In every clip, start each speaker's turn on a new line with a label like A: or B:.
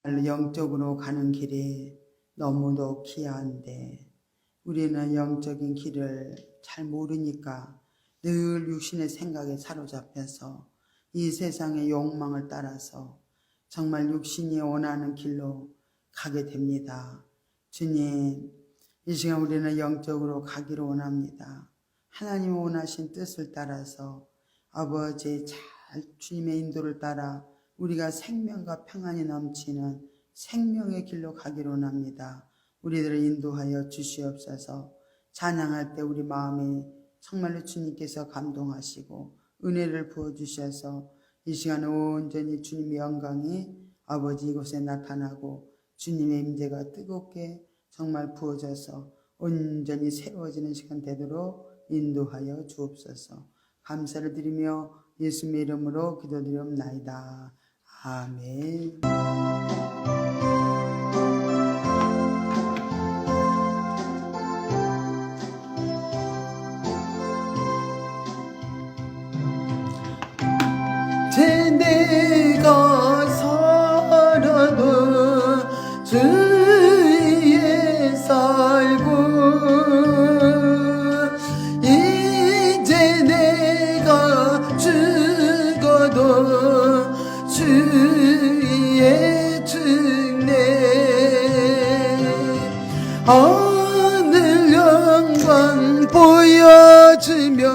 A: 영적으로 가는 길이 너무도 기이한데 우리는 영적인 길을 잘 모르니까 늘 육신의 생각에 사로잡혀서 이 세상의 욕망을 따라서 정말 육신이 원하는 길로 가게 됩니다. 주님, 이 시간 우리는 영적으로 가기를 원합니다. 하나님 원하신 뜻을 따라서 아버지 잘 주님의 인도를 따라 우리가 생명과 평안이 넘치는 생명의 길로 가기를 원합니다. 우리들을 인도하여 주시옵소서. 찬양할 때 우리 마음에 정말로 주님께서 감동하시고 은혜를 부어주셔서 이 시간 온전히 주님의 영광이 아버지 이곳에 나타나고 주님의 임재가 뜨겁게 정말 부어져서 온전히 새로워지는 시간 되도록 인도하여 주옵소서. 감사를 드리며 예수님의 이름으로 기도드리옵나이다. 아멘.
B: 내가 살아도 주위에 살고 이제 내가 죽어도 주위에 죽네. 하늘 영광 보여주며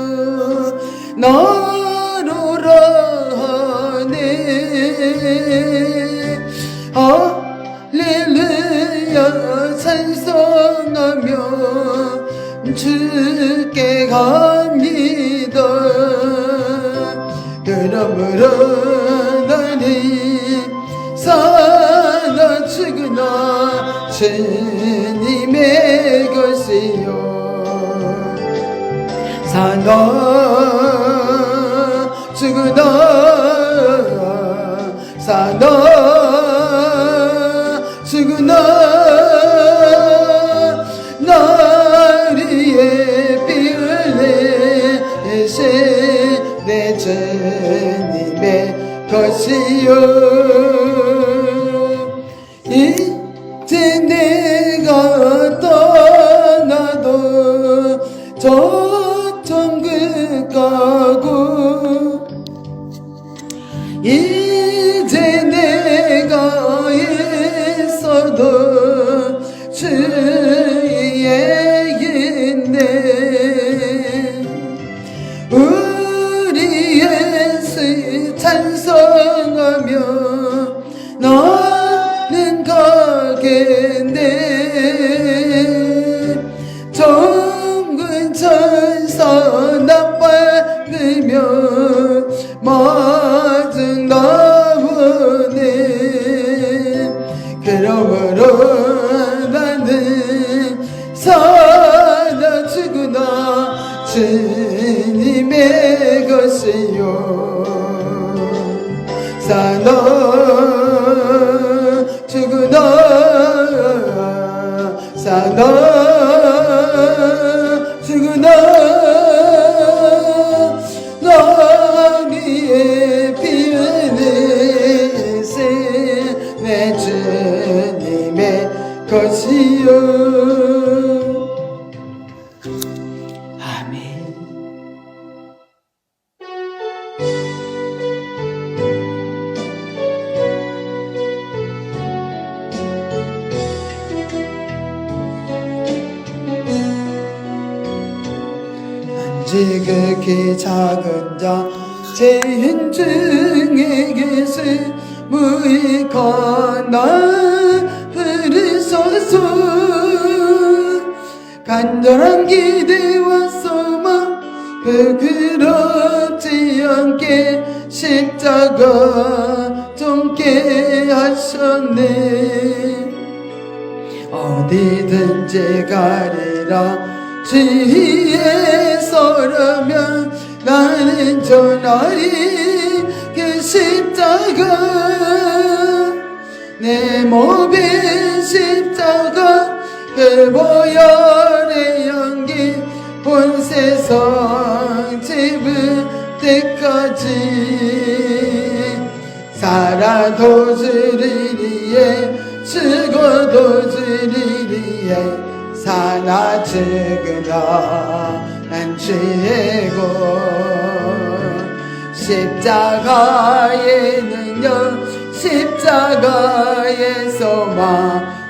B: 할렐루야 찬송하며 주께 갑니다. 그러므로 나는 살아 죽으나 주님의 것이요 살아 죽으나 살아 죽으나 나리에 피흘리신 내 주님의 것이요. 이제 내가 떠나도 저 천국 가고 이제 내가 있어도 주의 있네. 우리 예수 찬송하며 나는 가겠네. 정군 천사 나빠으며 맞은 나오네. 그러므로 나는 살아 죽으나 주님의 것이요 살아 죽으나 살아 죽으나 나리에 피흘리신 내 주님의 것이요. 아멘. 지극히 작은 자 죄인 중에 계신 무익한 나 부르소서. 간절한 기대와 소망 부끄럽지 않게 십자가 좁게 하셨네. 어디든지 가리라 주위에 서려면 나는 전하리 그 십자가 내 몸의 십자가 그 보혈의 연기 본 세상 집을 때까지 살아도 주를 위해 위해 사나 죽으라 난 죄고 십자가의 능력 십자가에서만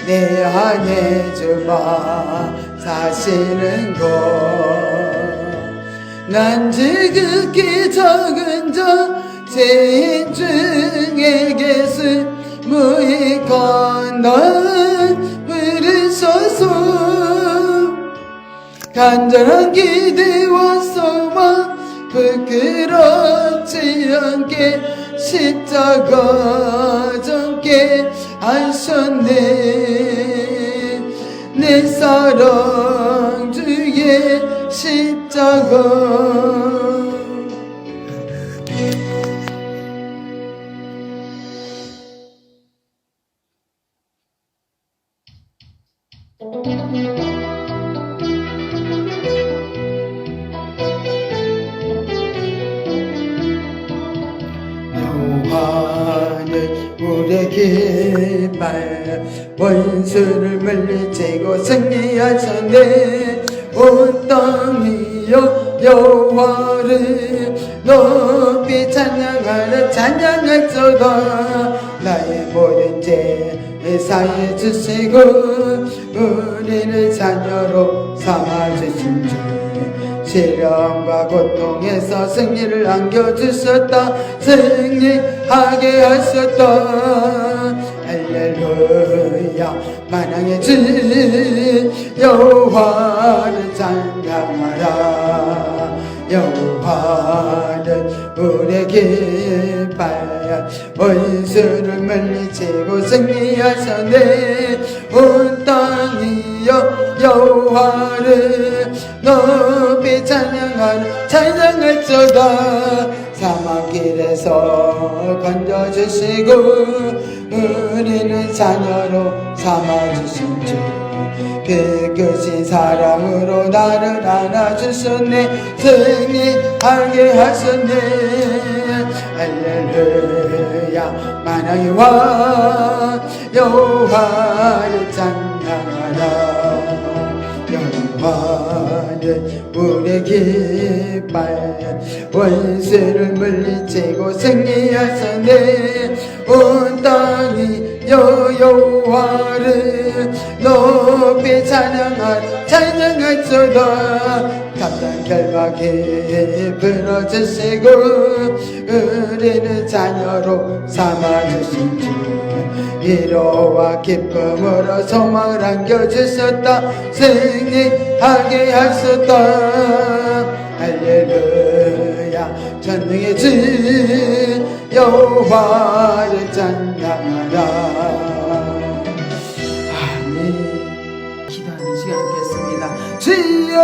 B: 내 안에 주마 사시는 것 난 지극히 적은 자 죄인 중에 계신 무익한 날 부르소서 간절한 기대와 소망 부끄럽지 않게 십자가 졌게 하셨네 내 사랑 주의 십자가 여호와는 우리의 깃발 원수를 물리치고 승리하셨네 온 땅이여 여호와를 높이 찬양하라 찬양할소다 나의 모든 죄 사해 주시고 우리를 자녀로 삼아주신 주 시련과 고통에서 승리를 안겨주셨다 승리하게 하셨다 할렐루야 만왕의 주 여호와를 찬양하라 여호와는 우리의 깃발 원수를 물리치고 승리하셨네 온 땅이여 여호와를 높이 찬양할소다 사막길에서 건져주시고 우리는 자녀로 삼아주신 주 그 크신 사랑으로 나를 안아주셨네 승리하게 하셨네 할렐루야 만왕의 왕 여호와를 찬양하라 여호와는 우리의 깃발 원수를 물리치고 승리하셨네 온 땅이 여호와를 높이 찬양할소다 감당 결박에 불어주시고 우리는 자녀로 삼아주신 주 위로와 기쁨으로 소망을 안겨주셨다 승리하게 하셨다 할렐루야 전능의 주 여호와를 찬양하라 아멘 기도하는 시간 갖겠습니다 주여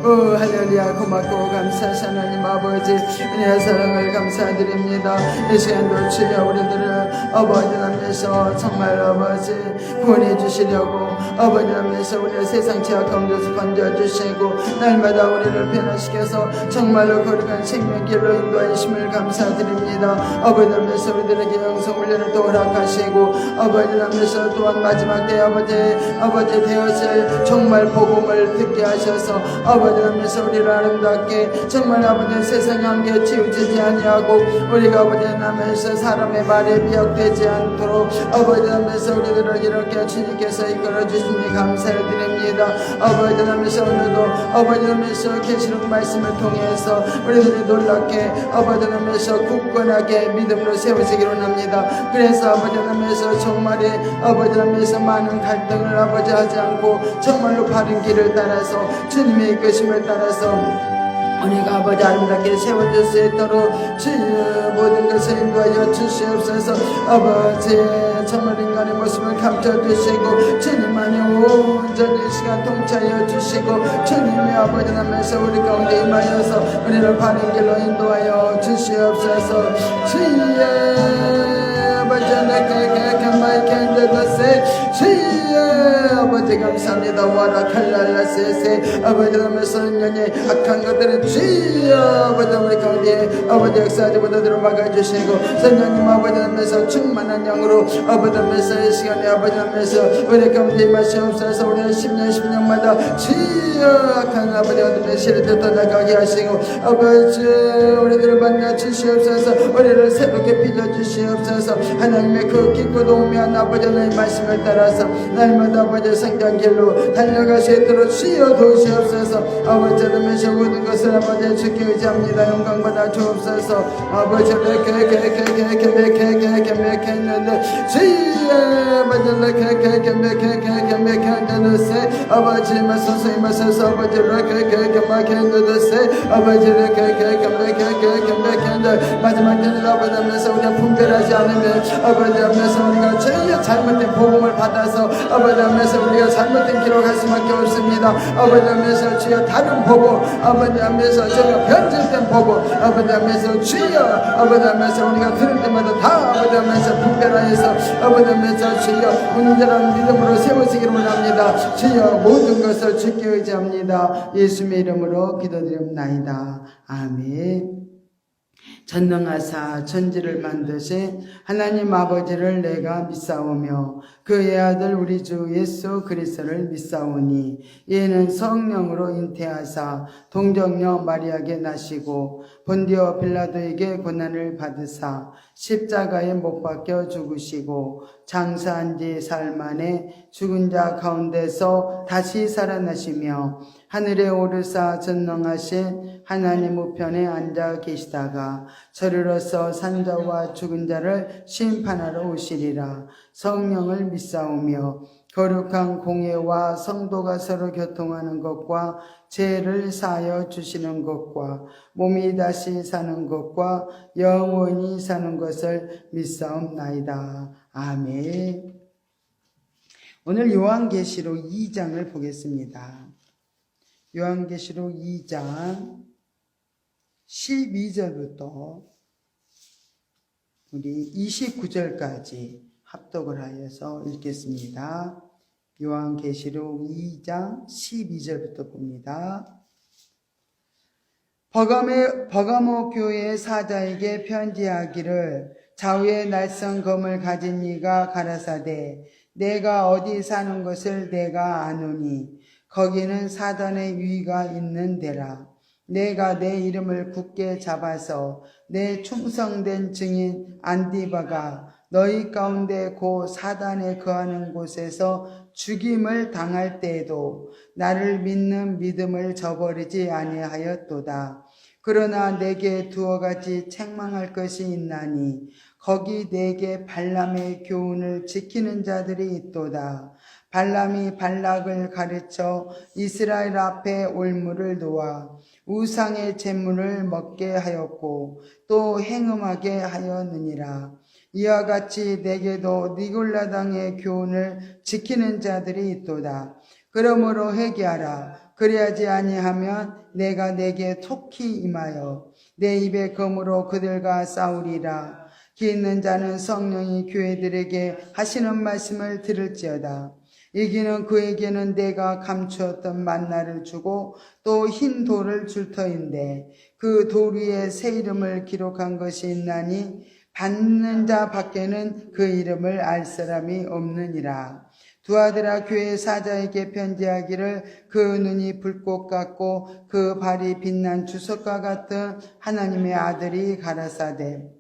B: 오 할렐루야 고맙고 감사하신 하나님 아버지 은혜와 사랑을 감사드립니다 이 시간도 주여 우리들을 아버지 남에서 정말 아버지 구원해 주시려고 아버지 남에서 우리를 세상 죄악 가운데서 건져주시고 날마다 우리를 변화시켜서 정말로 거룩한 생명길로 인도하심을 감사드립니다 아버지 남에서 우리들에게 영성 훈련을 또 허락하시고 아버지 남에서 또한 마지막 때 아버지 되어서 정말 복음을 듣게 하셔서 아버지 남에서 우리를 아름답게 정말 아버지 세상의 한계 치우치지 아니하고 우리가 아버지 남에서 사람의 말에 미혹되지 않도록 아버지 남에서 우리들을 이렇게 주님께서 이끌어 주시니 감사를 드립니다 아버지 남에서 오늘도 아버지 남에서 계시록 말씀을 통해서 우리들이 놀랍게 아버지 남에서 굳건하게 믿음으로 세우시기로 합니다 그래서 아버지 남에서 정말에 아버지 남에서 많은 갈등을 아버지 하지 않고 정말로 바른 길을 따라서 주님의 이끄심을 따라서 우리가 아버지 아름답게 세워줄 수 있도록 주의 모든 것을 인도하여 주시옵소서 아버지 정말 인간의 모습을 감춰주시고 주님만이 온전히 시간 통치하여 주시고 주님의 아버지 나면서 우리 가운데 임하여서 우리를 바른 길로 인도하여 주시옵소서 주의 아버지 감사합니다. 와라 칼랄라세세 아버지 하면서 년이 악한 것들은 주여 아버지 우리 가운데 아버지 역사하지보다 들어 막아주시고 선생님 아버지 하면서 충만한 영으로 아버지 하면서 이 시간에 아버지 하면서 우리 가운데 마시옵소서. 우리는 10년마다 주여 악한 아버지 어둠의 시리를 떠나가게 하시고 아버지 우리들을 만나 주시옵소서. 우리를 새롭게 빚어주시옵소서. 하나님의 그 깊고 도우미한 아버지 하나님의 말씀을 따라서 날마다 아버지 성장길로 달려갈 수 있도록 주여 도우시옵소서. 아버지 하나님의 모든 것을 아버지 주께 의지합니다. 영광받아 주옵소서. 아버지 맥했는데 주여 아버지 맥했는데 아버지 마소서 이마소서 아버지 맥했는데 아버지 맥했는데 마지막 때는 아버지 하면서 우리가 분별하지 않으면 아버지 하면서 우리가 전혀 잘못된 복음을 받아서 아버지 하면서 우리가 잘못된 길로 갈 수밖에 없습니다. 아버지 하면서 주여 다른 복음 아버지 하면서 저희가 변질된 복음 아버지 하면서 주여 아버지 하면서 우리가 들을 때마다 다 아버지 하면서 분별하여서 아버지 하면서 주여 온전한 믿음으로 세우시기를 원합니다. 주여 모든 것을 주께 의지합니다. 예수의 이름으로 기도드립나이다. 아멘. 전능하사 천지를 만드신 하나님 아버지를 내가 믿사오며 그의 아들 우리 주 예수 그리스도를 믿사오니 이는 성령으로 잉태하사 동정녀 마리아에게 나시고 본디오 빌라도에게 고난을 받으사 십자가에 못 박혀 죽으시고 장사한 지 사흘 만에 죽은 자 가운데서 다시 살아나시며 하늘에 오르사 전능하신 하나님 우편에 앉아 계시다가 저리로서 산자와 죽은 자를 심판하러 오시리라. 성령을 믿사오며 거룩한 공예와 성도가 서로 교통하는 것과 죄를 사하여 주시는 것과 몸이 다시 사는 것과 영원히 사는 것을 믿사옵나이다. 아멘. 오늘 요한계시록 2장을 보겠습니다. 요한계시록 2장 12절부터 우리 29절까지 합독을 하여서 읽겠습니다. 요한계시록 2장 12절부터 봅니다. 버가모 교회의 사자에게 편지하기를 좌우에 날선 검을 가진 이가 가라사대 내가 어디 사는 것을 내가 아노니 거기는 사단의 위가 있는 데라. 내가 내 이름을 굳게 잡아서 내 충성된 증인 안디바가 너희 가운데 고 사단에 거하는 곳에서 죽임을 당할 때에도 나를 믿는 믿음을 저버리지 아니하였도다. 그러나 내게 두어 가지 책망할 것이 있나니 거기 내게 발람의 교훈을 지키는 자들이 있도다. 발람이 발락을 가르쳐 이스라엘 앞에 올무를 놓아 우상의 제물을 먹게 하였고 또 행음하게 하였느니라. 이와 같이 내게도 니골라당의 교훈을 지키는 자들이 있도다. 그러므로 회개하라. 그리하지 아니하면 내가 내게 톡히 임하여 내 입의 검으로 그들과 싸우리라. 기 있는 자는 성령이 교회들에게 하시는 말씀을 들을지어다. 이기는 그에게는 내가 감추었던 만나를 주고 또 흰 돌을 줄 터인데 그 돌 위에 새 이름을 기록한 것이 있나니 받는 자 밖에는 그 이름을 알 사람이 없느니라. 두 아들아 교회 사자에게 편지하기를 그 눈이 불꽃 같고 그 발이 빛난 주석과 같은 하나님의 아들이 가라사대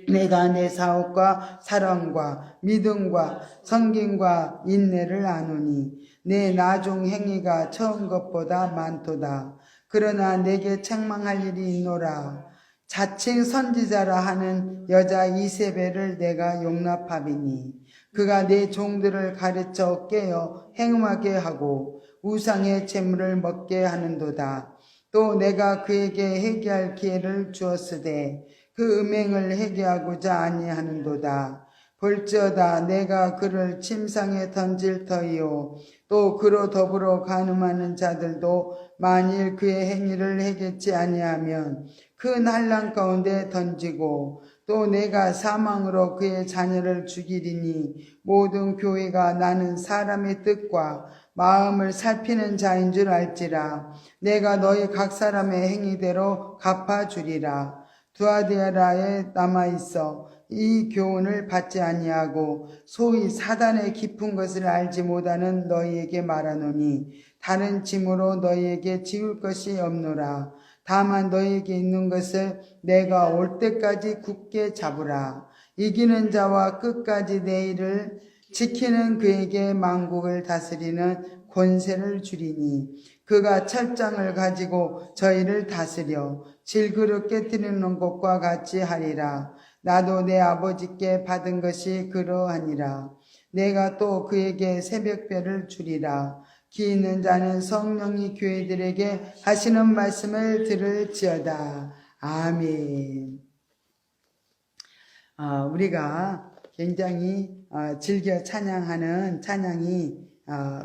B: 내가 내 사업과 사랑과 믿음과 섬김과 인내를 아노니 내 나중 행위가 처음 것보다 많도다. 그러나 내게 책망할 일이 있노라. 자칭 선지자라 하는 여자 이세벨을 내가 용납하리니 그가 내 종들을 가르쳐 깨어 행음하게 하고 우상의 제물을 먹게 하는도다. 또 내가 그에게 회개할 기회를 주었으되 그 음행을 회개하고자 아니하는도다. 볼지어다 내가 그를 침상에 던질 터이요 또 그로 더불어 간음하는 자들도 만일 그의 행위를 해결치 아니하면 큰 한란 가운데 던지고
A: 또 내가 사망으로 그의 자녀를 죽이리니 모든 교회가 나는 사람의 뜻과 마음을 살피는 자인 줄 알지라. 내가 너희 각 사람의 행위대로 갚아주리라. 두아디아라에 남아있어 이 교훈을 받지 아니하고 소위 사단의 깊은 것을 알지 못하는 너희에게 말하노니 다른 짐으로 너희에게 지울 것이 없노라. 다만 너희에게 있는 것을 내가 올 때까지 굳게 잡으라. 이기는 자와 끝까지 내 일을 지키는 그에게 만국을 다스리는 권세를 주리니 그가 철장을 가지고 저희를 다스려 질그릇 깨뜨리는 것과 같이 하리라. 나도 내 아버지께 받은 것이 그러하니라. 내가 또 그에게 새벽별을 주리라. 기 있는 자는 성령이 교회들에게 하시는 말씀을 들을지어다. 아멘. 우리가 굉장히 즐겨 찬양하는 찬양이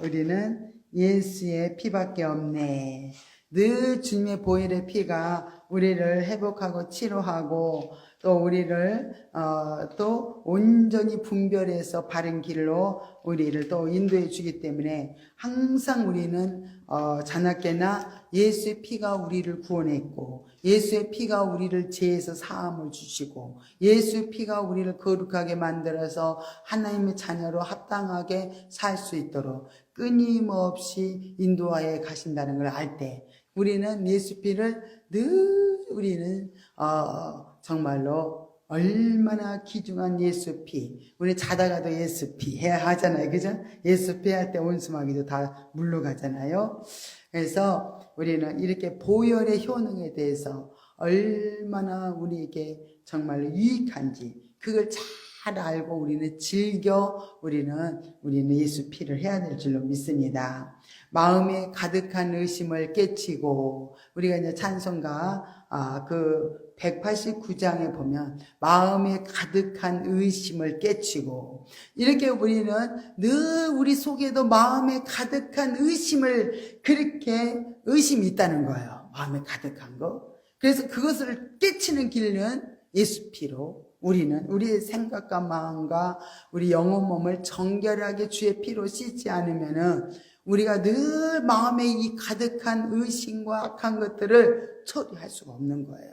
A: 우리는 예수의 피밖에 없네. 늘 주님의 보혈의 피가 우리를 회복하고 치료하고 또 우리를 또 온전히 분별해서 바른 길로 우리를 또 인도해 주기 때문에 항상 우리는 자나깨나 예수의 피가 우리를 구원했고 예수의 피가 우리를 죄에서 사함을 주시고 예수의 피가 우리를 거룩하게 만들어서 하나님의 자녀로 합당하게 살 수 있도록 끊임없이 인도하여 가신다는 걸 알 때 우리는 예수 피를 늘 우리는 정말로 얼마나 귀중한 예수 피. 우리 자다가도 예수 피 해야 하잖아요. 그죠? 예수 피 할 때 온수마귀도 다 물러가잖아요. 그래서 우리는 이렇게 보혈의 효능에 대해서 얼마나 우리에게 정말로 유익한지 그걸 잘 알고 우리는 즐겨 우리는 예수 피를 해야 될 줄로 믿습니다. 마음에 가득한 의심을 깨치고 우리가 이제 찬송가 그 189장에 보면 마음에 가득한 의심을 깨치고 이렇게 우리는 늘 우리 속에도 마음에 가득한 의심을 그렇게 의심이 있다는 거예요. 마음에 가득한 거. 그래서 그것을 깨치는 길은 예수 피로 우리는 우리의 생각과 마음과 우리 영혼 몸을 정결하게 주의 피로 씻지 않으면은 우리가 늘 마음에 이 가득한 의심과 악한 것들을 처리할 수가 없는 거예요.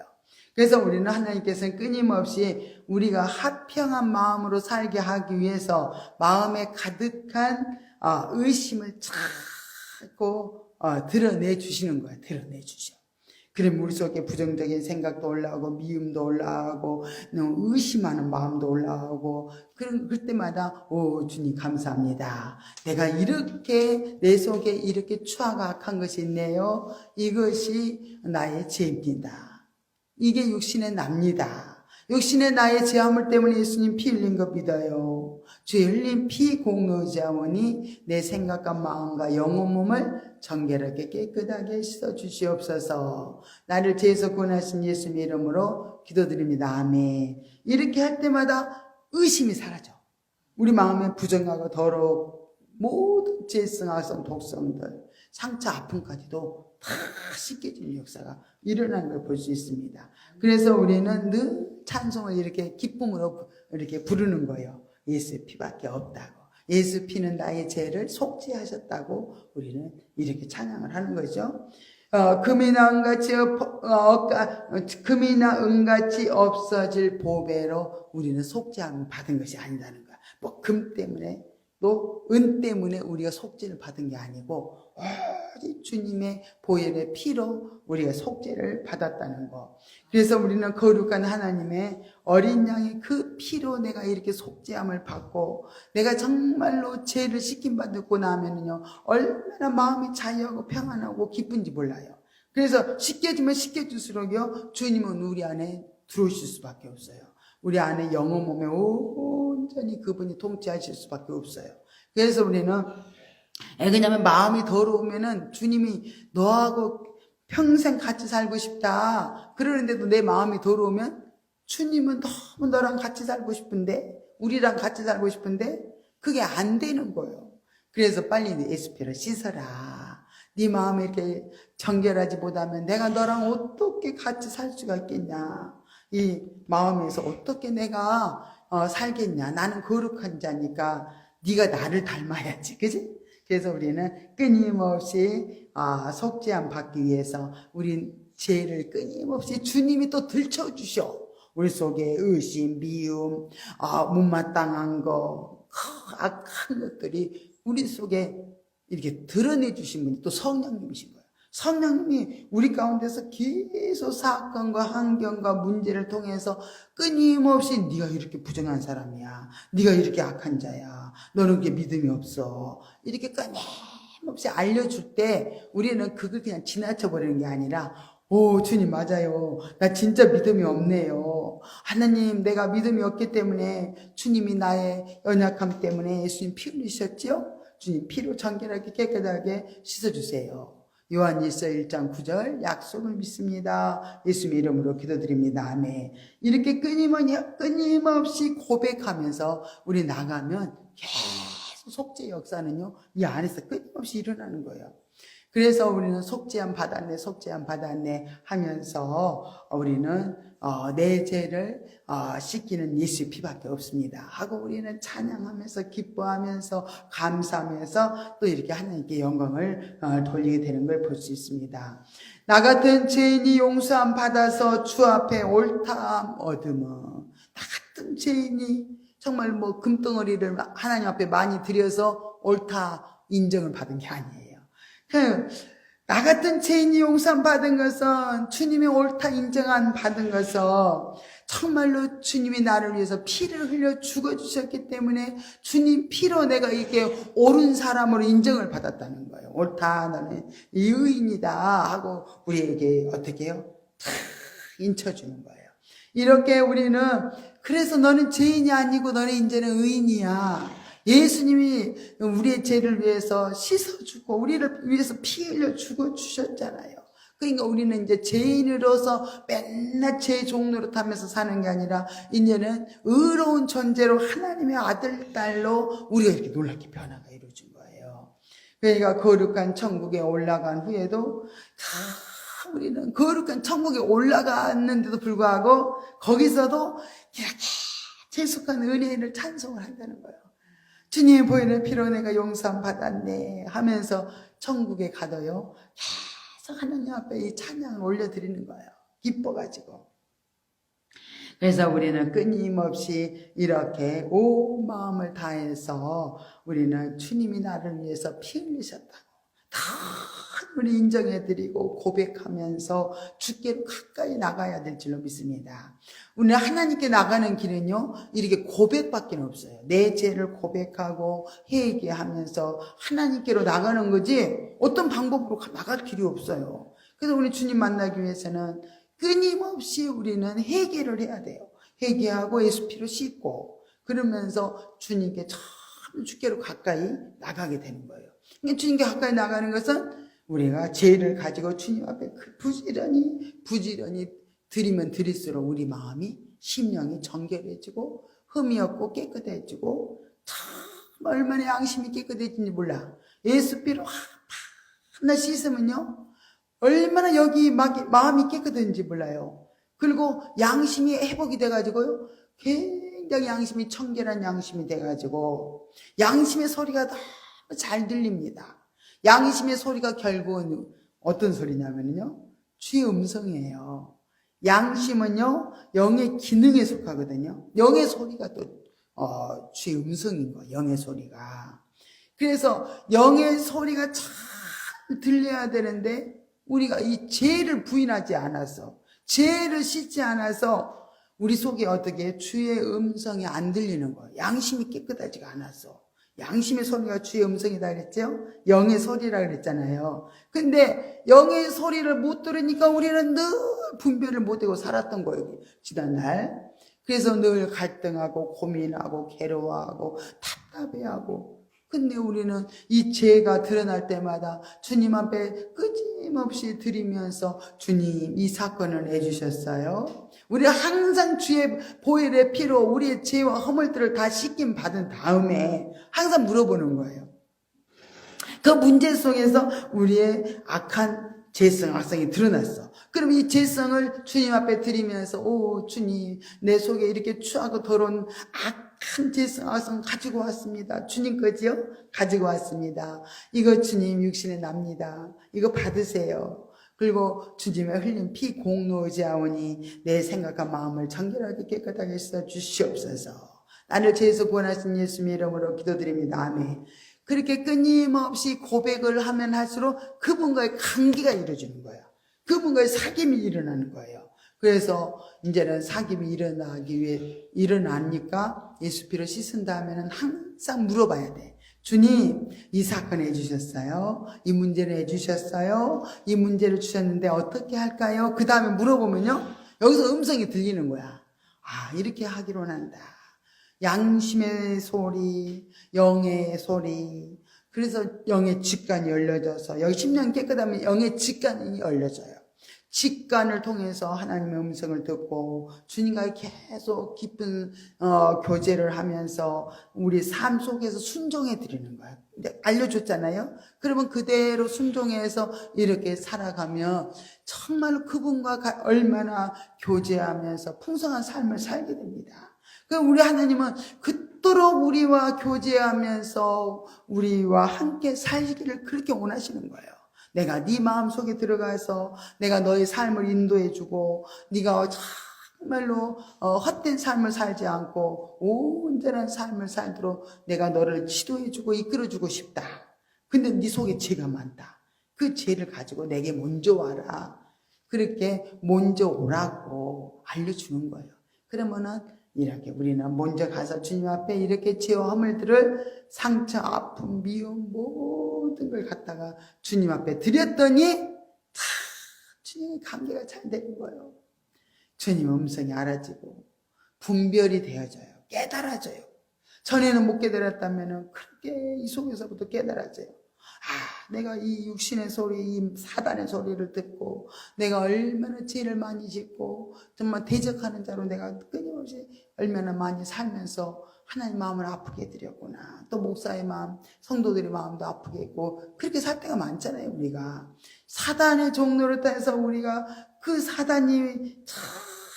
A: 그래서 우리는 하나님께서는 끊임없이 우리가 화평한 마음으로 살게 하기 위해서 마음에 가득한 의심을 자꾸 드러내 주시는 거예요. 드러내 주셔. 그래 우리 속에 부정적인 생각도 올라오고 미움도 올라오고 너무 의심하는 마음도 올라오고 그때마다 주님 감사합니다. 내가 이렇게 내 속에 이렇게 추하고 악한 것이 있네요. 이것이 나의 죄입니다. 이게 육신의 납니다. 육신의 나의 죄함을 때문에 예수님 피 흘린 것 믿어요. 주의 흘린 피 공로자오니 내 생각과 마음과 영혼 몸을 정결하게 깨끗하게 씻어주시옵소서. 나를 죄에서 구원하신 예수님의 이름으로 기도드립니다. 아멘. 이렇게 할 때마다 의심이 사라져. 우리 마음에 부정하고 더러운 모든 죄성, 악성, 독성들, 상처, 아픔까지도 다 씻겨지는 역사가 일어나는 걸 볼 수 있습니다. 그래서 우리는 늘 찬송을 이렇게 기쁨으로 이렇게 부르는 거예요. 예수의 피밖에 없다고. 예수 피는 나의 죄를 속죄하셨다고 우리는 이렇게 찬양을 하는 거죠. 금이나 은같이 없어질 보배로 우리는 속죄함을 받은 것이 아니라는 거야. 뭐 금 때문에 또 은 때문에 우리가 속죄를 받은 게 아니고 오직 주님의 보혈의 피로 우리가 속죄를 받았다는 거. 그래서 우리는 거룩한 하나님의 어린 양의 그 피로 내가 이렇게 속죄함을 받고 내가 정말로 죄를 씻김받고 나면은요 얼마나 마음이 자유하고 평안하고 기쁜지 몰라요. 그래서 씻겨지면 씻겨질수록요 주님은 우리 안에 들어오실 수밖에 없어요. 우리 안에 영혼 몸에 온전히 그분이 통치하실 수밖에 없어요. 그래서 우리는 왜냐하면 마음이 더러우면은 주님이 너하고 평생 같이 살고 싶다 그러는데도 내 마음이 더러우면 주님은 너무 너랑 같이 살고 싶은데 우리랑 같이 살고 싶은데 그게 안 되는 거예요. 그래서 빨리 예수피를 씻어라. 네 마음이 이렇게 정결하지 못하면 내가 너랑 어떻게 같이 살 수가 있겠냐. 이 마음에서 어떻게 내가 살겠냐. 나는 거룩한 자니까 네가 나를 닮아야지. 그지? 그래서 우리는 끊임없이 속죄함 받기 위해서 우리 죄를 끊임없이 주님이 또 들춰주셔. 우리 속에 의심, 미움, 못마땅한 거, 악한 것들이 우리 속에 이렇게 드러내 주신 분이 또 성령님이신 거예요. 성령님이 우리 가운데서 계속 사건과 환경과 문제를 통해서 끊임없이 네가 이렇게 부정한 사람이야. 네가 이렇게 악한 자야. 너는 그렇게 믿음이 없어. 이렇게 끊임없이 알려줄 때 우리는 그걸 그냥 지나쳐버리는 게 아니라 오, 주님 맞아요. 나 진짜 믿음이 없네요. 하나님, 내가 믿음이 없기 때문에 주님이 나의 연약함 때문에 예수님 피 흘리셨죠? 주님 피로 정결하게 깨끗하게 씻어주세요. 요한일서 1장 9절 약속을 믿습니다. 예수님 이름으로 기도드립니다. 아멘. 이렇게 끊임없이 고백하면서 우리 나가면 계속 속죄 역사는요, 이 안에서 끊임없이 일어나는 거예요. 그래서 우리는 속죄함 받았네 하면서 우리는 내 죄를 씻기는 예수의 피밖에 없습니다 하고 우리는 찬양하면서 기뻐하면서 감사하면서 또 이렇게 하나님께 영광을 돌리게 되는 걸 볼 수 있습니다. 나 같은 죄인이 용서함 받아서 주 앞에 옳다함 얻으며, 나 같은 죄인이 정말 뭐 금덩어리를 하나님 앞에 많이 들여서 옳다 인정을 받은 게 아니에요. 나 같은 죄인이 용서함 받은 것은, 주님의 옳다 인정함 받은 것은 정말로 주님이 나를 위해서 피를 흘려 죽어주셨기 때문에 주님 피로 내가 이게 옳은 사람으로 인정을 받았다는 거예요. 옳다, 너는 의인이다 하고 우리에게 어떻게 해요? 탁 인쳐주는 거예요. 이렇게 우리는, 그래서 너는 죄인이 아니고 너는 이제는 의인이야. 예수님이 우리의 죄를 위해서 씻어주고 우리를 위해서 피 흘려 죽어주셨잖아요. 그러니까 우리는 이제 죄인으로서 맨날 죄 종로로 타면서 사는 게 아니라 이제는 의로운 존재로 하나님의 아들, 딸로 우리가 이렇게 놀랍게 변화가 이루어진 거예요. 그러니까 거룩한 천국에 올라간 후에도 우리는 거룩한 천국에 올라갔는데도 불구하고 거기서도 이렇게 계속한 은혜를 찬송을 한다는 거예요. 주님의 보혈의 피로 내가 용서함 받았네 하면서 천국에 가도요, 계속 하나님 앞에 이 찬양을 올려드리는 거예요. 기뻐가지고. 그래서 우리는 끊임없이 이렇게 온 마음을 다해서 우리는 주님이 나를 위해서 피 흘리셨다고 다 우리 인정해드리고 고백하면서 주께로 가까이 나가야 될 줄로 믿습니다. 우리는 하나님께 나가는 길은요, 이렇게 고백밖에 없어요. 내 죄를 고백하고 회개하면서 하나님께로 나가는 거지 어떤 방법으로 나갈 길이 없어요. 그래서 우리 주님 만나기 위해서는 끊임없이 우리는 회개를 해야 돼요. 회개하고 예수 피로 씻고 그러면서 주님께 참 주께로 가까이 나가게 되는 거예요. 그러니까 주님께 가까이 나가는 것은 우리가 죄를 가지고 주님 앞에 부지런히 드리면 드릴수록 우리 마음이, 심령이 정결해지고 흠이 없고 깨끗해지고 참 얼마나 양심이 깨끗해진지 몰라. 예수 피로 하나 씻으면요 얼마나 여기 마음이 깨끗한지 몰라요. 그리고 양심이 회복이 돼가지고요 굉장히 양심이 청결한 양심이 돼가지고 양심의 소리가 너무 잘 들립니다. 양심의 소리가 결국은 어떤 소리냐면요, 주의 음성이에요. 양심은요 영의 기능에 속하거든요. 영의 소리가 또 주의 음성인 거예요. 영의 소리가. 그래서 영의 소리가 잘 들려야 되는데 우리가 이 죄를 부인하지 않아서, 죄를 씻지 않아서 우리 속에 어떻게 주의 음성이 안 들리는 거예요. 양심이 깨끗하지가 않아서. 양심의 소리가 주의 음성이다 그랬죠? 영의 소리라 그랬잖아요. 근데 영의 소리를 못 들으니까 우리는 늘 분별을 못하고 살았던 거예요, 지난날. 그래서 늘 갈등하고 고민하고 괴로워하고 답답해하고. 근데 우리는 이 죄가 드러날 때마다 주님 앞에 끊임없이 드리면서 주님 이 사건을 해주셨어요. 우리 항상 주의 보혈의 피로 우리의 죄와 허물들을 다 씻김 받은 다음에 항상 물어보는 거예요. 그 문제 속에서 우리의 악한 죄성, 악성이 드러났어. 그럼 이 죄성을 주님 앞에 드리면서 오 주님 내 속에 이렇게 추하고 더러운 악한 죄성을 가지고 왔습니다. 주님 거지요? 가지고 왔습니다. 이거 주님 육신에 납니다. 이거 받으세요. 그리고 주님의 흘린 피 공로지하오니 내 생각과 마음을 정결하게 깨끗하게 써 주시옵소서. 나를 죄에서 구원하신 예수님의 이름으로 기도드립니다. 아멘. 그렇게 끊임없이 고백을 하면 할수록 그분과의 관계가 이루어지는 거예요. 그분과의 사귐이 일어나는 거예요. 그래서 이제는 사귐이 일어나니까 예수 피로 씻은 다음에는 항상 물어봐야 돼. 주님, 이 사건 해주셨어요? 이 문제를 해주셨어요? 이 문제를 주셨는데 어떻게 할까요? 그 다음에 물어보면요, 여기서 음성이 들리는 거야. 아, 이렇게 하기로 한다. 양심의 소리, 영의 소리. 그래서 영의 직관이 열려져서, 여기 심령 깨끗하면 영의 직관이 열려져요. 직관을 통해서 하나님의 음성을 듣고 주님과 계속 깊은 교제를 하면서 우리 삶 속에서 순종해 드리는 거예요. 알려줬잖아요. 그러면 그대로 순종해서 이렇게 살아가면 정말로 그분과 얼마나 교제하면서 풍성한 삶을 살게 됩니다. 그럼 우리 하나님은 그토록 우리와 교제하면서 우리와 함께 살기를 그렇게 원하시는 거예요. 내가 네 마음속에 들어가서 내가 너의 삶을 인도해주고 네가 정말로 헛된 삶을 살지 않고 온전한 삶을 살도록 내가 너를 지도해주고 이끌어주고 싶다. 근데 네 속에 죄가 많다. 그 죄를 가지고 내게 먼저 와라. 그렇게 먼저 오라고 알려주는 거예요. 그러면은 이렇게 우리는 먼저 가서 주님 앞에 이렇게 죄와 허물들을 상처, 아픔, 미움 모든 걸 갖다가 주님 앞에 드렸더니 다 주님의 관계가 잘 되는 거예요. 주님 음성이 알아지고 분별이 되어져요. 깨달아져요. 전에는 못 깨달았다면 그렇게 이 속에서부터 깨달아져요. 아, 내가 이 육신의 소리, 이 사단의 소리를 듣고 내가 얼마나 죄를 많이 짓고 정말 대적하는 자로 내가 끊임없이 얼마나 많이 살면서 하나님 마음을 아프게 해드렸구나. 또 목사의 마음, 성도들의 마음도 아프게 했고 그렇게 살 때가 많잖아요. 우리가 사단의 종로를 따라서 우리가 그 사단이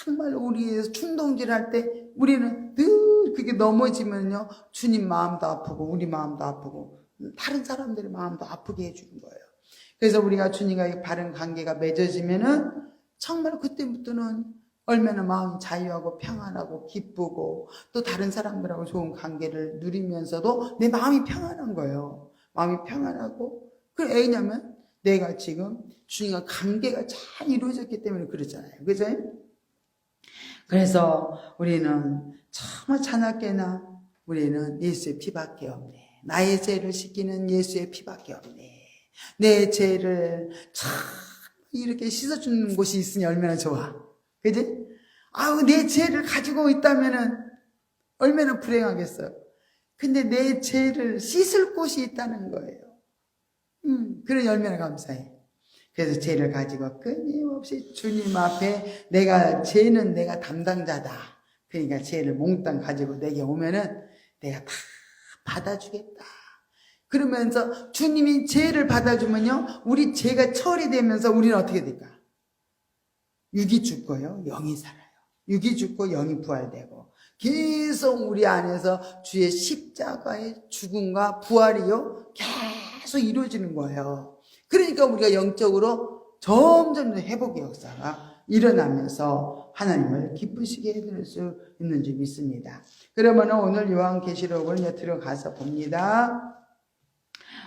A: 정말 우리에서 충동질할 때 우리는 늘 그게 넘어지면요 주님 마음도 아프고 우리 마음도 아프고 다른 사람들의 마음도 아프게 해주는 거예요. 그래서 우리가 주님과의 바른 관계가 맺어지면은 정말 그때부터는 얼마나 마음이 자유하고 평안하고 기쁘고 또 다른 사람들하고 좋은 관계를 누리면서도 내 마음이 평안한 거예요. 마음이 평안하고 왜냐면 내가 지금 주님과 관계가 잘 이루어졌기 때문에 그러잖아요. 그죠? 그래서 우리는 정말 자나깨나 우리는 예수의 피밖에 없네. 나의 죄를 씻기는 예수의 피밖에 없네. 내 죄를 참 이렇게 씻어주는 곳이 있으니 얼마나 좋아. 그지? 아우, 내 죄를 가지고 있다면은 얼마나 불행하겠어요. 근데 내 죄를 씻을 곳이 있다는 거예요. 그러니 얼마나 감사해. 그래서 죄를 가지고 끊임없이 주님 앞에 죄는 내가 담당자다. 그러니까 죄를 몽땅 가지고 내게 오면은 내가 다 받아주겠다. 그러면서 주님이 죄를 받아주면요, 우리 죄가 처리되면서 우리는 어떻게 될까? 육이 죽고요, 영이 살아요. 육이 죽고 영이 부활되고 계속 우리 안에서 주의 십자가의 죽음과 부활이요 계속 이루어지는 거예요. 그러니까 우리가 영적으로 점점 회복의 역사가 일어나면서 하나님을 기쁘시게 해드릴 수 있는 줄 믿습니다. 그러면 오늘 요한계시록을 들어가서 봅니다.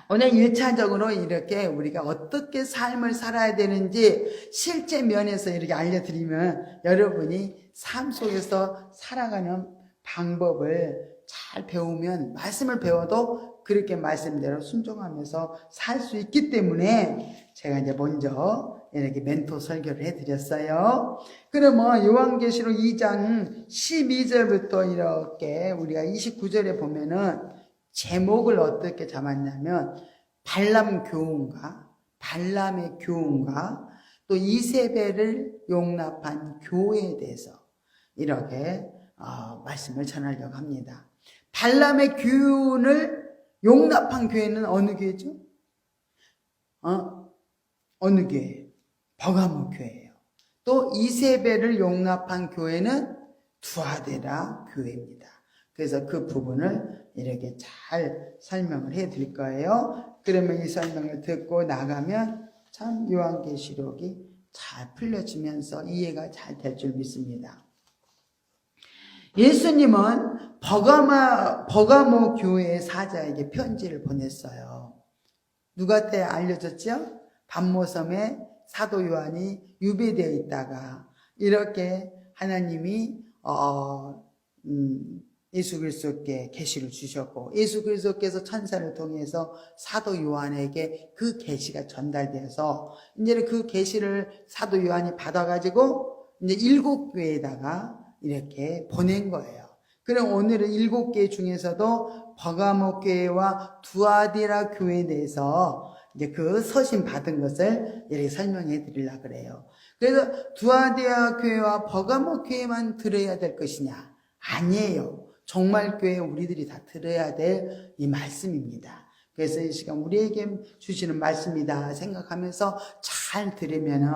A: 오늘 1차적으로 이렇게 우리가 어떻게 삶을 살아야 되는지 실제 면에서 이렇게 알려드리면 여러분이 삶 속에서 살아가는 방법을 잘 배우면 말씀을 배워도 그렇게 말씀대로 순종하면서 살 수 있기 때문에 제가 이제 먼저 이렇게 멘토 설교를 해드렸어요. 그러면 요한계시록 2장 12절부터 이렇게 우리가 29절에 보면은 제목을 어떻게 잡았냐면 발람의 교훈과 또 이세벨을 용납한 교회에 대해서 이렇게 말씀을 전하려고 합니다. 발람의 교훈을 용납한 교회는 어느 교회죠? 어느 교회예요? 버가모 교회예요. 또 이세벨을 용납한 교회는 두아데라 교회입니다. 그래서 그 부분을 이렇게 잘 설명을 해 드릴 거예요. 그러면 이 설명을 듣고 나가면 참 요한계시록이 잘 풀려지면서 이해가 잘 될 줄 믿습니다. 예수님은 버가모 교회의 사자에게 편지를 보냈어요. 누구한테 알려졌죠? 반모섬에 사도 요한이 유배되어 있다가 이렇게 하나님이 예수 그리스도께 계시를 주셨고 예수 그리스도께서 천사를 통해서 사도 요한에게 그 계시가 전달되어서 이제 그 계시를 사도 요한이 받아가지고 이제 7교회에다가 이렇게 보낸 거예요. 그럼 오늘은 7개 중에서도 버가모 교회와 두아디라 교회에 대해서 이제 그 서신 받은 것을 이렇게 설명해 드리려고 그래요. 그래서 두아디라 교회와 버가모 교회만 들어야 될 것이냐? 아니에요. 정말 교회 우리들이 다 들어야 될 이 말씀입니다. 그래서 이 시간 우리에게 주시는 말씀이다 생각하면서 잘 들으면은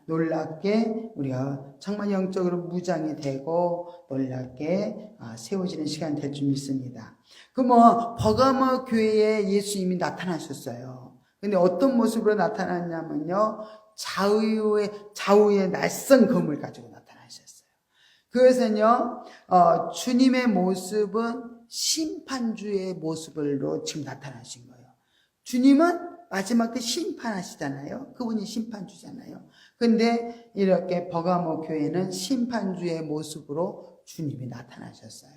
A: 놀랍게 우리가 정말 영적으로 무장이 되고 놀랍게 세워지는 시간 될 줄 믿습니다. 버가모 교회에 예수님이 나타나셨어요. 근데 어떤 모습으로 나타났냐면요. 좌우의 낯선 검을 가지고 나타나셨어요. 그것은요, 주님의 모습은 심판주의 모습으로 지금 나타나신 거예요. 주님은 마지막 때 심판하시잖아요. 그분이 심판주잖아요. 근데 이렇게 버가모 교회는 심판주의 모습으로 주님이 나타나셨어요.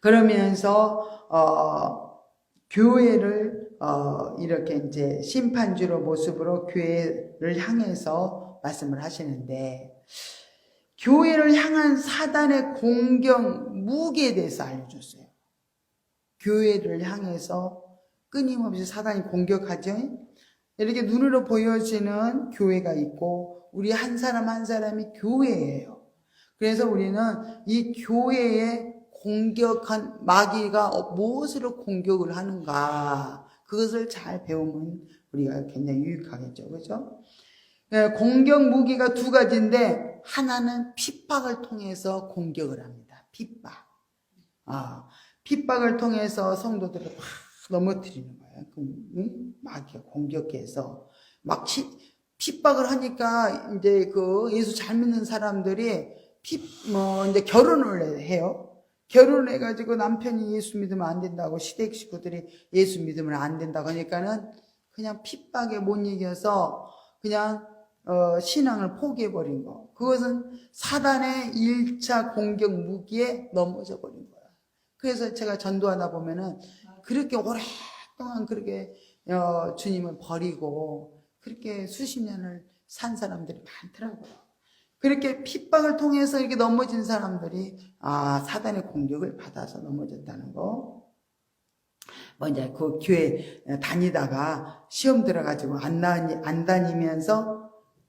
A: 그러면서, 교회를, 이렇게 이제 심판주로 모습으로 교회를 향해서 말씀을 하시는데, 교회를 향한 사단의 공격 무기에 대해서 알려줬어요. 교회를 향해서 끊임없이 사단이 공격하죠. 이렇게 눈으로 보여지는 교회가 있고 우리 한 사람 한 사람이 교회예요. 그래서 우리는 이 교회에 공격한 마귀가 무엇으로 공격을 하는가 그것을 잘 배우면 우리가 굉장히 유익하겠죠. 그렇죠? 공격 무기가 두 가지인데 하나는 핍박을 통해서 공격을 합니다. 핍박. 핍박을 통해서 성도들을 막 넘어뜨리는 거예요. 마귀가 공격해서 막 핍박을 하니까 이제 그 예수 잘 믿는 사람들이 이제 결혼을 해요. 결혼해가지고 남편이 예수 믿으면 안 된다고 시댁 식구들이 예수 믿으면 안 된다고 하니까는 그냥 핍박에 못 이겨서 그냥 신앙을 포기해버린 거. 그것은 사단의 1차 공격 무기에 넘어져 버린 거야. 그래서 제가 전도하다 보면은 그렇게 오랫동안 그렇게 주님을 버리고 그렇게 수십 년을 산 사람들이 많더라고요. 그렇게 핍박을 통해서 이렇게 넘어진 사람들이 사단의 공격을 받아서 넘어졌다는 거. 이제 그 교회 다니다가 시험 들어가지고 안 다니면서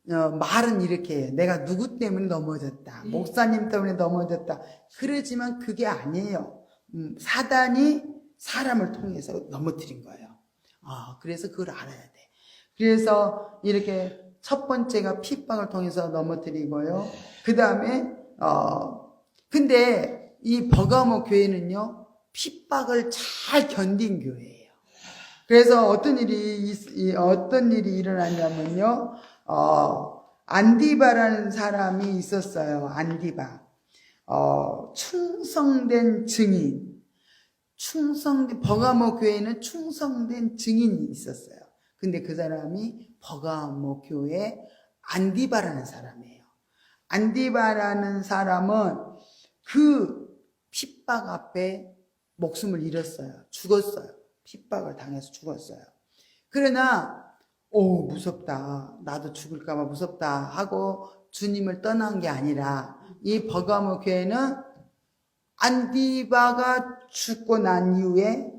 A: 말은 이렇게 해요. 내가 누구 때문에 넘어졌다. 목사님 때문에 넘어졌다. 그러지만 그게 아니에요. 사단이 사람을 통해서 넘어뜨린 거예요. 그래서 그걸 알아야 돼. 그래서 이렇게 첫 번째가 핍박을 통해서 넘어뜨리고요. 그 다음에 근데 이 버가모 교회는요 핍박을 잘 견딘 교회예요. 그래서 어떤 일이 일어났냐면요. 안디바라는 사람이 있었어요. 안디바. 충성된 증인. 버가모 교회에는 충성된 증인이 있었어요. 근데 그 사람이 버가모 교회 안디바라는 사람이에요. 안디바라는 사람은 그 핍박 앞에 목숨을 잃었어요. 죽었어요. 핍박을 당해서 죽었어요. 그러나 무섭다. 나도 죽을까봐 무섭다 하고 주님을 떠난 게 아니라 이 버가모 교회는 안디바가 죽고 난 이후에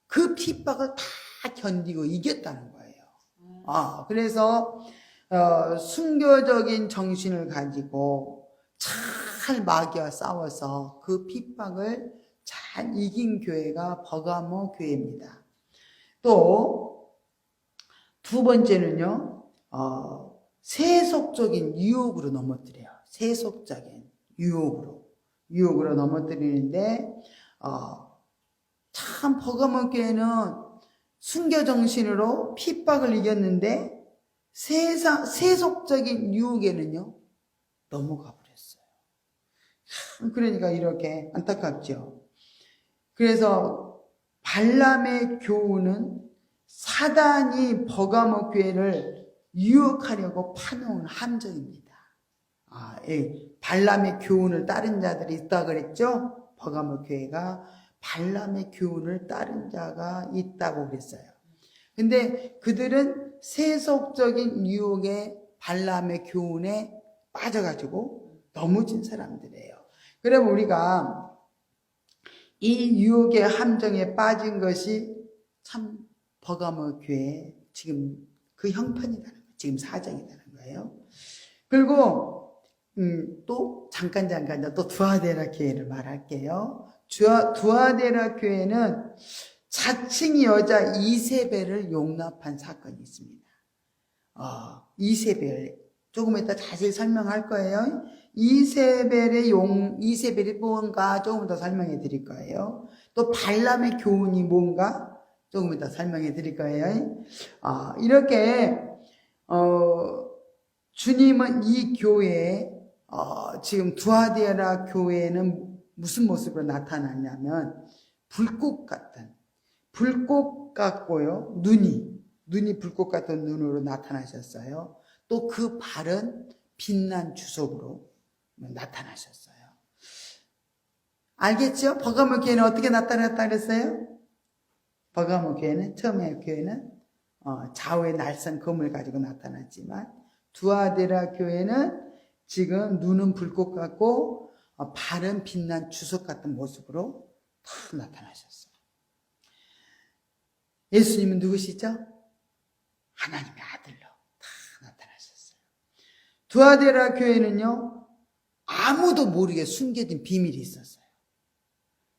A: 그 핍박을 다 견디고 이겼다는 거예요. 그래서 순교적인 정신을 가지고 잘 마귀와 싸워서 그 핍박을 잘 이긴 교회가 버가모 교회입니다. 또 두 번째는요, 세속적인 유혹으로 넘어뜨려요. 세속적인 유혹으로 넘어뜨리는데 참 버가모 교회는 순교 정신으로 핍박을 이겼는데 세속적인 유혹에는요 넘어가 버렸어요. 그러니까 이렇게 안타깝죠. 그래서 발람의 교훈은 사단이 버가모 교회를 유혹하려고 파놓은 함정입니다. 발람의 교훈을 따른 자들이 있다 그랬죠? 버가모 교회가 발람의 교훈을 따른 자가 있다고 그랬어요. 근데 그들은 세속적인 유혹에 발람의 교훈에 빠져가지고 넘어진 사람들이에요. 그럼 우리가 이 유혹의 함정에 빠진 것이 참 버가모 교회 지금 그 형편이라는 거예요. 지금 사정이라는 거예요. 그리고 또 잠깐 또 두아데라 교회를 말할게요. 두아데라 교회는 자칭 여자 이세벨을 용납한 사건이 있습니다. 이세벨 조금 이따 자세히 설명할 거예요. 이세벨이 뭔가 조금 더 설명해 드릴 거예요. 또 발람의 교훈이 뭔가 조금 이따 설명해 드릴 거예요. 이렇게 주님은 이 교회에 지금 두아데라 교회는 무슨 모습으로 나타났냐면 불꽃 같고요. 눈이 불꽃 같은 눈으로 나타나셨어요. 또 그 발은 빛난 주석으로 나타나셨어요. 알겠죠? 버가모 교회는 어떻게 나타났다 그랬어요? 버가모 교회는 처음에 교회는 좌우의 날선 검을 가지고 나타났지만 두아데라 교회는 지금 눈은 불꽃 같고 발은 빛난 주석 같은 모습으로 다 나타나셨어요. 예수님은 누구시죠? 하나님의 아들로 다 나타나셨어요. 두아데라 교회는요, 아무도 모르게 숨겨진 비밀이 있었어요.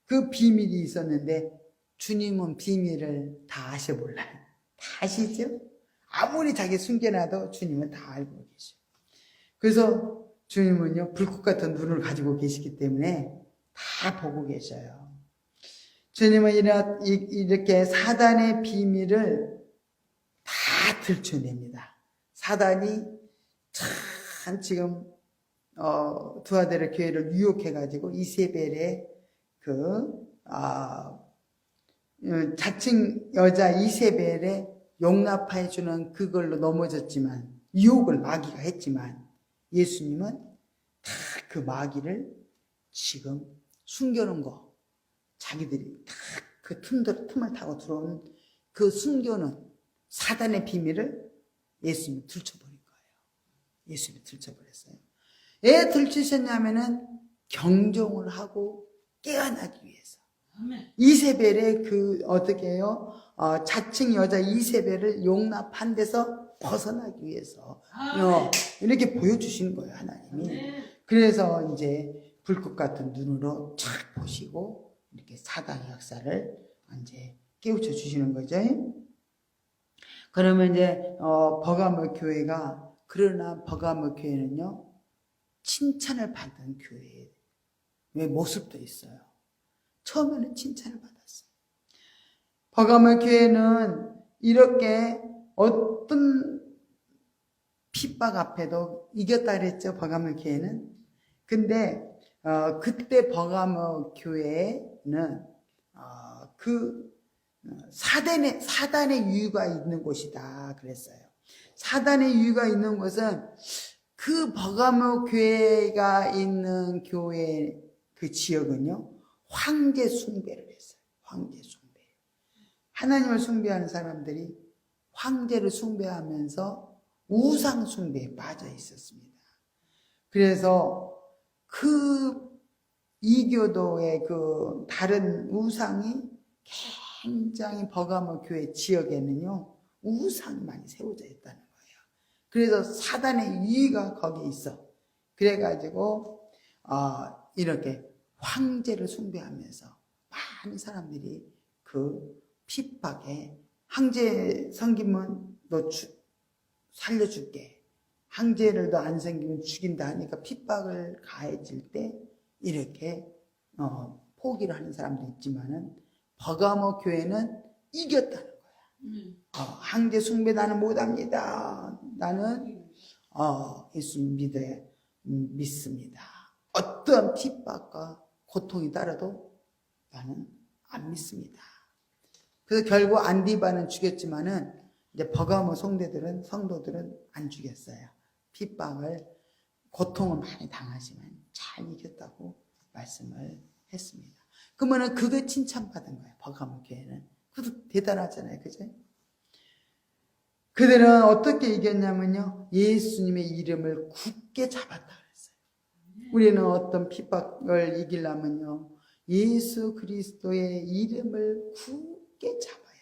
A: 그 비밀이 있었는데 주님은 비밀을 다 아셔 몰라요. 다 아시죠? 아무리 자기 숨겨놔도 주님은 다 알고 계셔요. 그래서 주님은요, 불꽃 같은 눈을 가지고 계시기 때문에 다 보고 계셔요. 주님은 이렇게 사단의 비밀을 다 들춰냅니다. 사단이 참 지금 두아데라 교회를 유혹해가지고 이세벨의 자칭 여자 이세벨의 용납해주는 그걸로 넘어졌지만 유혹을 마귀가 했지만 예수님은 다 그 마귀를 지금 숨겨놓은 거 자기들이 다 그 틈을 타고 들어온 그 숨겨놓은 사단의 비밀을 예수님이 들춰버린 거예요. 예수님이 들춰버렸어요. 왜 들추셨냐면은 경종을 하고 깨어나기 위해서. 이세벨의 어떻게 해요? 자칭 여자 이세벨을 용납한 데서 벗어나기 위해서 이렇게 보여주시는 거예요, 하나님이. 그래서 이제 불꽃 같은 눈으로 쫙 보시고 이렇게 사단의 역사를 이제 깨우쳐 주시는 거죠. 그러면 이제 버가모 교회가 그러나 버가모 교회는요 칭찬을 받는 교회의 모습도 있어요. 처음에는 칭찬을 받았어요. 버가모 교회는 이렇게 어떤 핍박 앞에도 이겼다 그랬죠. 버가모 교회는. 근데 그때 버가모 교회는 사단의 유의가 있는 곳이다 그랬어요. 사단의 유의가 있는 곳은 그 버가모 교회가 있는 교회 그 지역은요 황제 숭배를 했어요. 황제 숭배. 하나님을 숭배하는 사람들이 황제를 숭배하면서 우상 숭배에 빠져 있었습니다. 그래서 그 이교도의 그 다른 우상이 굉장히 버가모 교회 지역에는요 우상이 많이 세워져 있다는 거예요. 그래서 사단의 유의가 거기 있어. 그래가지고 이렇게 황제를 숭배하면서 많은 사람들이 그 핍박에 황제 섬기면 너 살려줄게. 형제들도 안 생기면 죽인다 하니까 핍박을 가해질 때 이렇게 포기를 하는 사람도 있지만은 버가모 교회는 이겼다는 거야. 형제 숭배 나는 못합니다. 나는 예수 믿습니다. 어떤 핍박과 고통이 따라도 나는 안 믿습니다. 그래서 결국 안디바는 죽였지만은 이제 버가모 성도들은 안 죽였어요. 핍박을 고통을 많이 당하지만 잘 이겼다고 말씀을 했습니다. 그러면은 그거 칭찬받은 거예요. 버가모 교회는. 그것도 대단하잖아요, 그죠? 그들은 어떻게 이겼냐면요, 예수님의 이름을 굳게 잡았다 그랬어요. 우리는 어떤 핍박을 이기려면요, 예수 그리스도의 이름을 굳게 잡아야 돼요.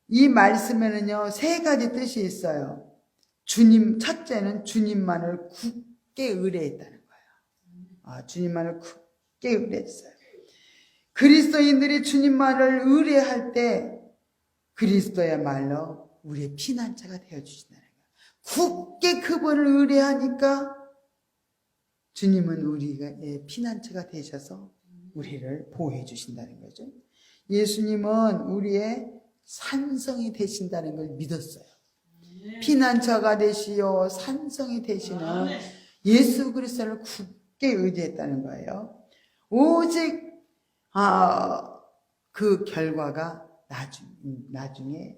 A: 이 말씀에는요, 3가지 뜻이 있어요. 첫째는 주님만을 굳게 의뢰했다는 거예요. 주님만을 굳게 의뢰했어요. 그리스도인들이 주님만을 의뢰할 때 그리스도야말로 우리의 피난처가 되어주신다는 거예요. 굳게 그분을 의뢰하니까 주님은 우리의 피난처가 되셔서 우리를 보호해 주신다는 거죠. 예수님은 우리의 산성이 되신다는 걸 믿었어요. 피난처가 되시어 산성이 되시는 예수 그리스도를 굳게 의지했다는 거예요. 오직 그 결과가 나중에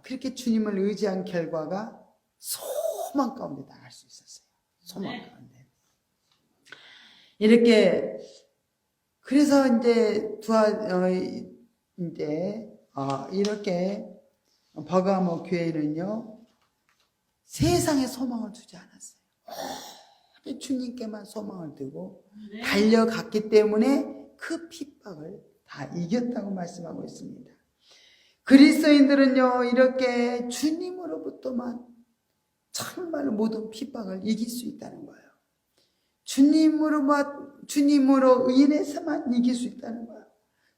A: 그렇게 주님을 의지한 결과가 소망 가운데 나갈 수 있었어요. 소망 가운데. 이렇게 그래서 이렇게 버가모 교회는요, 세상에 소망을 두지 않았어요. 주님께만 소망을 두고 달려갔기 때문에 그 핍박을 다 이겼다고 말씀하고 있습니다. 그리스도인들은요, 이렇게 주님으로부터만 정말로 모든 핍박을 이길 수 있다는 거예요. 주님으로 인해서만 이길 수 있다는 거예요.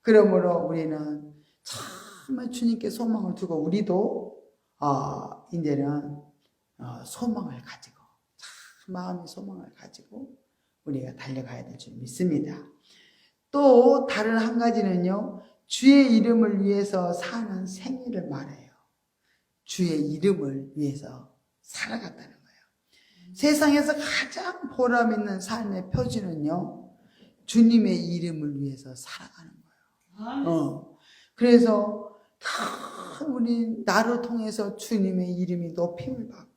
A: 그러므로 우리는 정말 주님께 소망을 두고 우리도 이제는 소망을 가지고 마음의 소망을 가지고 우리가 달려가야 될 줄 믿습니다. 또 다른 한 가지는요, 주의 이름을 위해서 사는 생애를 말해요. 주의 이름을 위해서 살아갔다는 거예요. 세상에서 가장 보람 있는 삶의 표지는요, 주님의 이름을 위해서 살아가는 거예요. 그래서 우리 나를 통해서 주님의 이름이 높임을 받고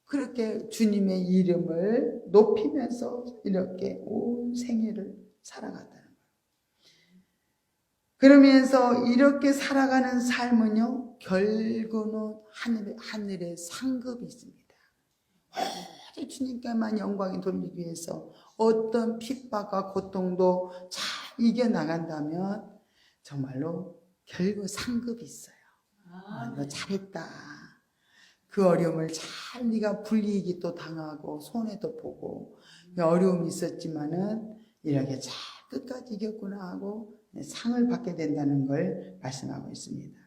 A: 그렇게 주님의 이름을 높이면서 이렇게 온 생애를 살아갔다는 거예요. 그러면서 이렇게 살아가는 삶은요, 결국은 하늘의 상급이 있습니다. 오직 주님께만 영광이 돌리기 위해서 어떤 핍박과 고통도 잘 이겨나간다면 정말로 결국 상급이 있어요. 너 잘했다. 그 어려움을 잘 네가 불이익도 당하고 손해도 보고 어려움이 있었지만은 이렇게 잘 끝까지 이겼구나 하고 상을 받게 된다는 걸 말씀하고 있습니다.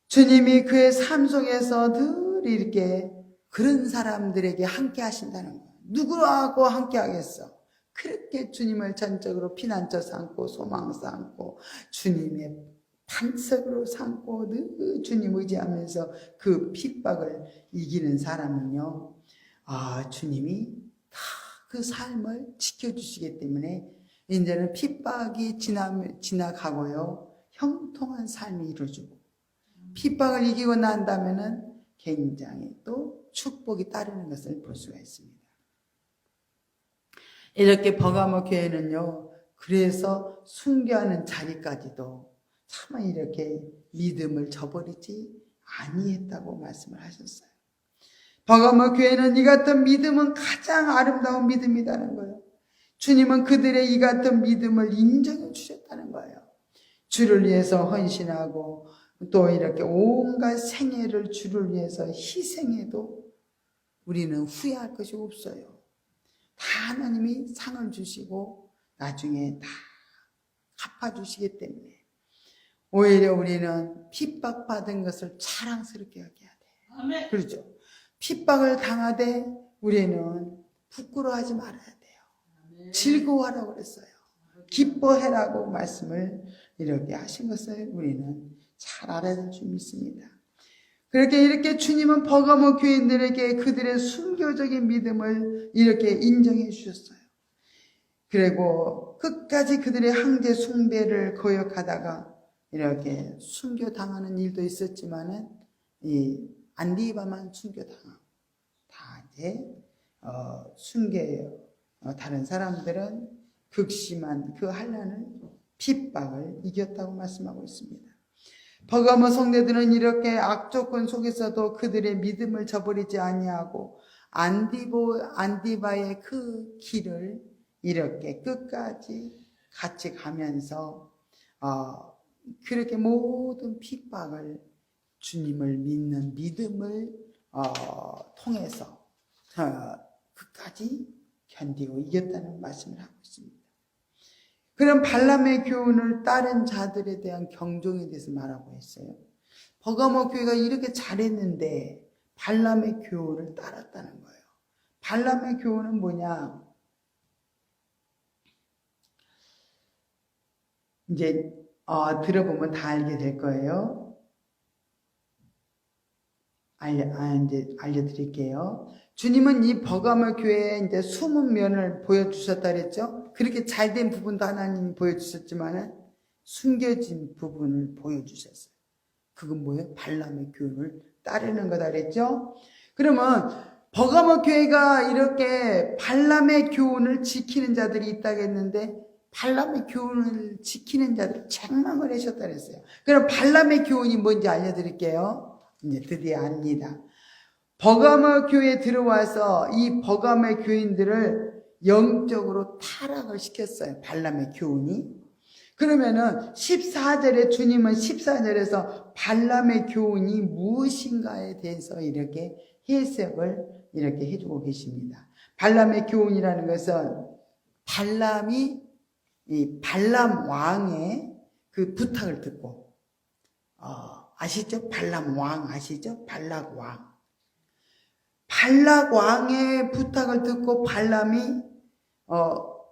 A: 주님이 그의 삶 속에서 늘 이렇게 그런 사람들에게 함께 하신다는 거예요. 누구하고 함께 하겠어? 그렇게 주님을 전적으로 피난처 삼고 소망 삼고 주님의 반석으로 삼고 늘 주님 의지하면서 그 핍박을 이기는 사람은요, 주님이 다 그 삶을 지켜주시기 때문에 이제는 핍박이 지나가고요, 형통한 삶이 이루어지고 핍박을 이기고 난다면은 굉장히 또 축복이 따르는 것을 볼 수가 있습니다. 이렇게 버가모 교회는요, 그래서 순교하는 자리까지도 참 이렇게 믿음을 저버리지 아니했다고 말씀을 하셨어요. 버가모 교회는 이 같은 믿음은 가장 아름다운 믿음이라는 거예요. 주님은 그들의 이 같은 믿음을 인정해 주셨다는 거예요. 주를 위해서 헌신하고 또 이렇게 온갖 생애를 주를 위해서 희생해도 우리는 후회할 것이 없어요. 다 하나님이 상을 주시고 나중에 다 갚아주시기 때문에 오히려 우리는 핍박받은 것을 자랑스럽게 여겨야 돼요. 그렇죠. 핍박을 당하되 우리는 부끄러워하지 말아야 돼요. 즐거워하라고 그랬어요. 기뻐해라고 말씀을 이렇게 하신 것을 우리는 잘 알아야 될 줄 믿습니다. 이렇게 주님은 버가모 교인들에게 그들의 순교적인 믿음을 이렇게 인정해 주셨어요. 그리고 끝까지 그들의 황제 숭배를 거역하다가 이렇게 순교당하는 일도 있었지만은 이 안디바만 순교당하고 다 이제 순교해요. 다른 사람들은 극심한 그 환난을 핍박을 이겼다고 말씀하고 있습니다. 버가모 성도들은 이렇게 악조건 속에서도 그들의 믿음을 저버리지 아니하고 안디바의 그 길을 이렇게 끝까지 같이 가면서 그렇게 모든 핍박을 주님을 믿는 믿음을 통해서 끝까지 견디고 이겼다는 말씀을 하고 있습니다. 그럼 발람의 교훈을 따른 자들에 대한 경종에 대해서 말하고 있어요. 버가모 교회가 이렇게 잘했는데 발람의 교훈을 따랐다는 거예요. 발람의 교훈은 뭐냐? 이제 들어보면 다 알게 될 거예요. 이제 알려드릴게요. 주님은 이 버가모 교회에 이제 숨은 면을 보여주셨다 그랬죠? 그렇게 잘된 부분도 하나님이 보여주셨지만은 숨겨진 부분을 보여주셨어요. 그건 뭐예요? 발람의 교훈을 따르는 거다 그랬죠? 그러면 버가모 교회가 이렇게 발람의 교훈을 지키는 자들이 있다고 했는데 발람의 교훈을 지키는 자들이 책망을 하셨다 그랬어요. 그럼 발람의 교훈이 뭔지 알려드릴게요. 이제 드디어 압니다. 버가모 교회에 들어와서 이 버가모 교인들을 영적으로 타락을 시켰어요. 발람의 교훈이. 그러면은 14절에 주님은 14절에서 발람의 교훈이 무엇인가에 대해서 이렇게 해석을 이렇게 해주고 계십니다. 발람의 교훈이라는 것은 발람이 이 발람 왕의 그 부탁을 듣고 아시죠? 발람 왕 아시죠? 발락 왕. 발락 왕의 부탁을 듣고 발람이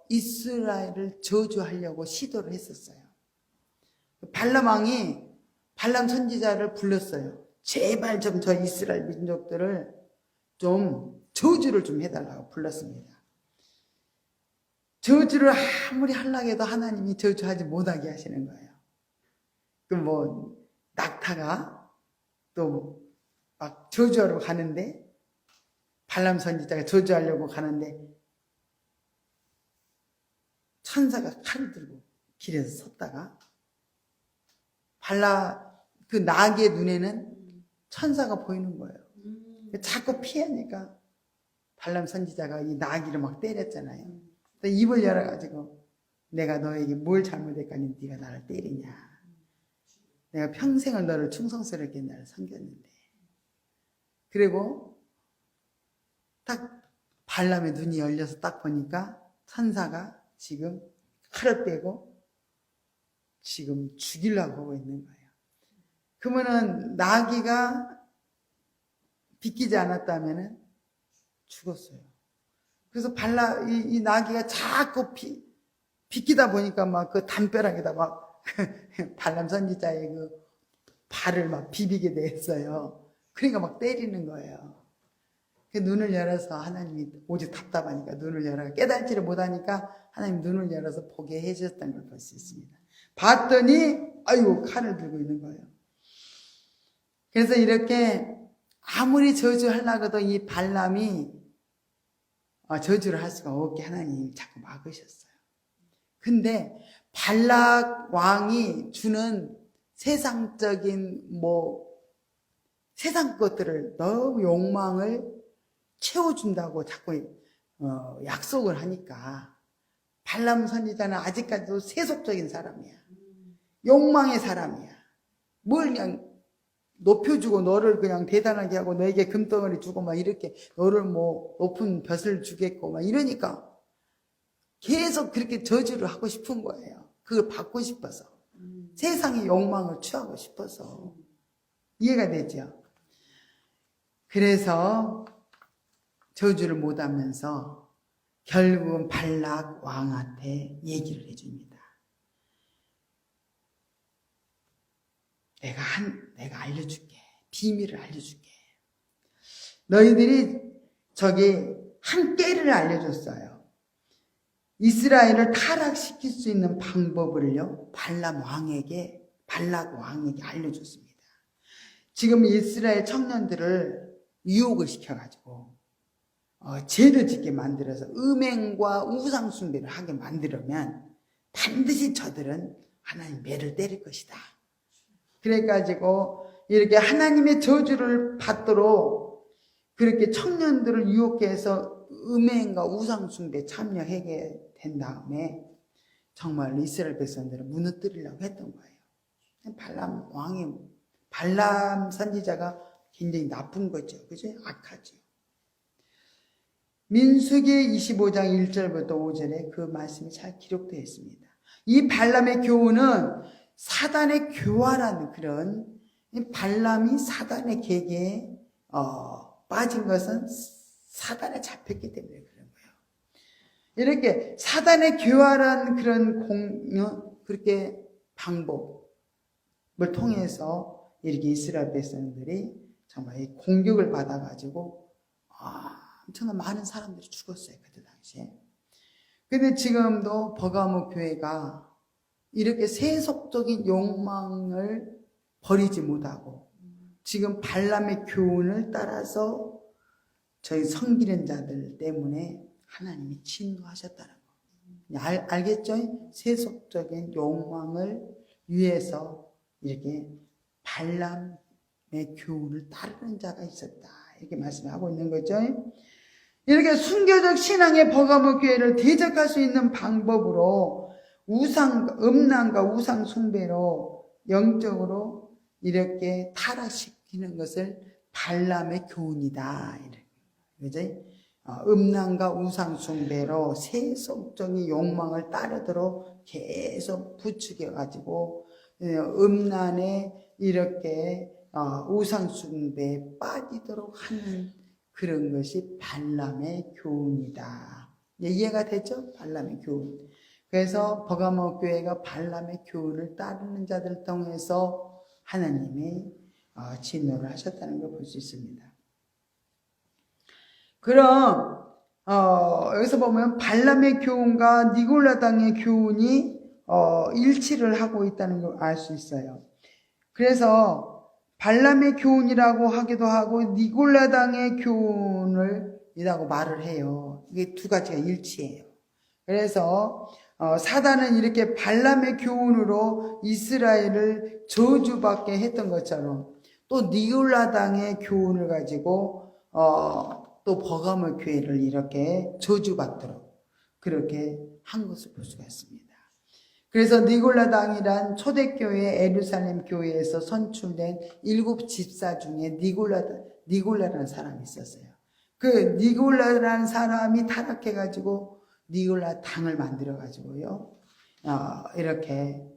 A: 이스라엘을 저주하려고 시도를 했었어요. 발람 왕이 발람 선지자를 불렀어요. 제발 좀 저 이스라엘 민족들을 좀 저주를 좀 해달라고 불렀습니다. 저주를 아무리 하려고 해도 하나님이 저주하지 못하게 하시는 거예요. 그 낙타가 또 막 저주하러 가는데 발람 선지자가 저주하려고 가는데 천사가 칼을 들고 길에서 섰다가 그 나귀의 눈에는 천사가 보이는 거예요. 자꾸 피하니까 발람 선지자가 이 나귀를 막 때렸잖아요. 입을 열어가지고 내가 너에게 뭘 잘못했거니 네가 나를 때리냐. 내가 평생을 너를 충성스럽게 나를 섬겼는데. 그리고 딱 발람의 눈이 열려서 딱 보니까 천사가 지금 칼을 빼고 지금 죽이려고 하고 있는 거예요. 그러면은 나귀가 비키지 않았다면은 죽었어요. 그래서 이 나귀가 자꾸 비키다 보니까 막 그 담벼락에다 막 발람 선지자의 그 발을 막 비비게 됐어요. 그러니까 막 때리는 거예요. 눈을 열어서 하나님이 오직 답답하니까 눈을 열어 깨달지를 못하니까 하나님 눈을 열어서 보게 해주셨다는 걸 볼 수 있습니다. 봤더니 아이고 칼을 들고 있는 거예요. 그래서 이렇게 아무리 저주하려고 해도 이 발람이 저주를 할 수가 없게 하나님이 자꾸 막으셨어요. 근데 발락 왕이 주는 세상적인 세상 것들을 너무 욕망을 채워준다고 자꾸 약속을 하니까 발람 선지자는 아직까지도 세속적인 사람이야. 욕망의 사람이야. 뭘 그냥 높여주고 너를 그냥 대단하게 하고 너에게 금덩어리 주고 막 이렇게 너를 높은 벼슬 주겠고 막 이러니까 계속 그렇게 저주를 하고 싶은 거예요. 그걸 받고 싶어서. 세상의 욕망을 취하고 싶어서. 이해가 되죠? 그래서 저주를 못하면서 결국은 발락 왕한테 얘기를 해줍니다. 내가 알려줄게. 비밀을 알려줄게. 너희들이 한 깨를 알려줬어요. 이스라엘을 타락시킬 수 있는 방법을요, 발락 왕에게 알려줬습니다. 지금 이스라엘 청년들을 유혹을 시켜가지고, 죄를 짓게 만들어서 음행과 우상숭배를 하게 만들면 반드시 저들은 하나님 매를 때릴 것이다. 그래가지고 이렇게 하나님의 저주를 받도록 그렇게 청년들을 유혹해서 음행과 우상숭배에 참여하게 된 다음에 정말 이스라엘 백성들을 무너뜨리려고 했던 거예요. 발람 선지자가 굉장히 나쁜 거죠. 그죠? 악하죠. 민수기 25장 1절부터 5절에 그 말씀이 잘 기록되어 있습니다. 이 발람의 교훈은 사단의 교활한 그런, 발람이 사단의 계계에 빠진 것은 사단에 잡혔기 때문에 그런 거예요. 이렇게 사단의 교활한 그런 그렇게 방법을 통해서 이렇게 이스라엘 백성들이 정말 공격을 받아가지고 엄청난 많은 사람들이 죽었어요. 그때 당시에. 근데 지금도 버가모 교회가 이렇게 세속적인 욕망을 버리지 못하고 지금 발람의 교훈을 따라서 저희 섬기는 자들 때문에 하나님이 진노하셨다는 거. 알겠죠? 세속적인 욕망을 위해서 이렇게 발람의 교훈을 따르는 자가 있었다. 이렇게 말씀하고 있는 거죠. 이렇게 순교적 신앙의 버가모 교회를 대적할 수 있는 방법으로 음란과 우상 숭배로 영적으로 이렇게 타락시키는 것을 발람의 교훈이다. 그죠? 음란과 우상 숭배로 세속적인 욕망을 따르도록 계속 부추겨 가지고 음란에 이렇게 우상 숭배에 빠지도록 하는 그런 것이 발람의 교훈이다. 이해가 되죠? 발람의 교훈. 그래서 버가모 교회가 발람의 교훈을 따르는 자들을 통해서 하나님이 진노를 하셨다는 걸 볼 수 있습니다. 그럼 여기서 보면 발람의 교훈과 니골라당의 교훈이 일치를 하고 있다는 걸 알 수 있어요. 그래서 발람의 교훈이라고 하기도 하고 니골라당의 교훈이라고 말을 해요. 이게 두 가지가 일치해요. 그래서 사단은 이렇게 발람의 교훈으로 이스라엘을 저주받게 했던 것처럼 또 니골라당의 교훈을 가지고 또 버가모 교회를 이렇게 저주받도록 그렇게 한 것을 볼 수가 있습니다. 그래서 니골라당이란 초대교회 에루살렘 교회에서 선출된 7 집사 중에 니골라라는 사람이 있었어요. 그 니골라라는 사람이 타락해가지고 니골라 당을 만들어가지고요, 이렇게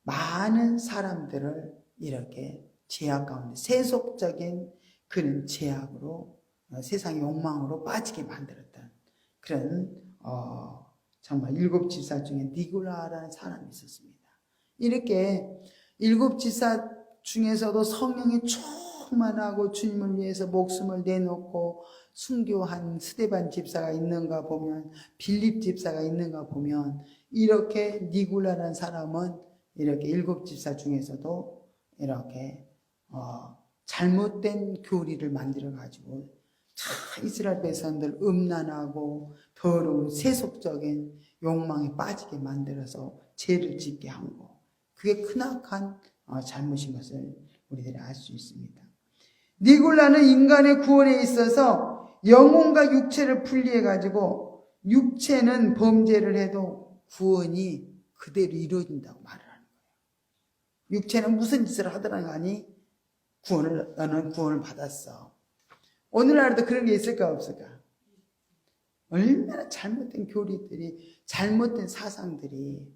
A: 많은 사람들을 이렇게 죄악 가운데 세속적인 그런 죄악으로 세상의 욕망으로 빠지게 만들었던 그런 정말 7 집사 중에 니골라라는 사람이 있었습니다. 이렇게 7 집사 중에서도 성령이 충만하고 주님을 위해서 목숨을 내놓고 순교한 스데반 집사가 있는가 보면, 빌립 집사가 있는가 보면, 이렇게 니골라라는 사람은 이렇게 7 집사 중에서도 이렇게 잘못된 교리를 만들어 가지고 이스라엘 백성들 음란하고 더러운 세속적인 욕망에 빠지게 만들어서 죄를 짓게 한 거, 그게 크나큰 잘못인 것을 우리들이 알 수 있습니다. 니골라는 인간의 구원에 있어서 영혼과 육체를 분리해 가지고 육체는 범죄를 해도 구원이 그대로 이루어진다고 말을 하는 거예요. 육체는 무슨 짓을 하더라 하니 너는 구원을 받았어. 오늘날에도 그런 게 있을까 없을까? 얼마나 잘못된 교리들이, 잘못된 사상들이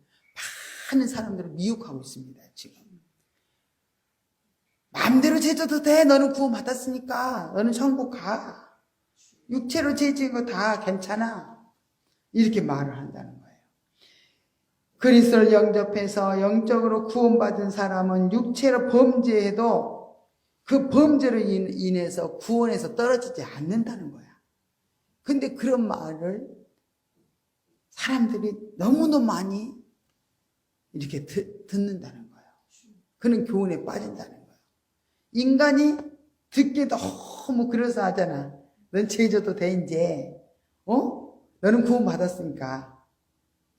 A: 많은 사람들을 미혹하고 있습니다. 지금 마음대로 죄져도 돼. 너는 구원 받았으니까. 너는 천국 가. 육체로 죄진 거 다 괜찮아. 이렇게 말을 한다는 거예요. 그리스도를 영접해서 영적으로 구원받은 사람은 육체로 범죄해도 그 범죄로 인해서 구원에서 떨어지지 않는다는 거야. 근데 그런 말을 사람들이 너무너무 많이 이렇게 듣는다는 거예요. 그는 교훈에 빠진다는 거예요. 인간이 듣기 너무 그래서 하잖아. 넌 죄져도 돼 이제. 너는 구원 받았으니까.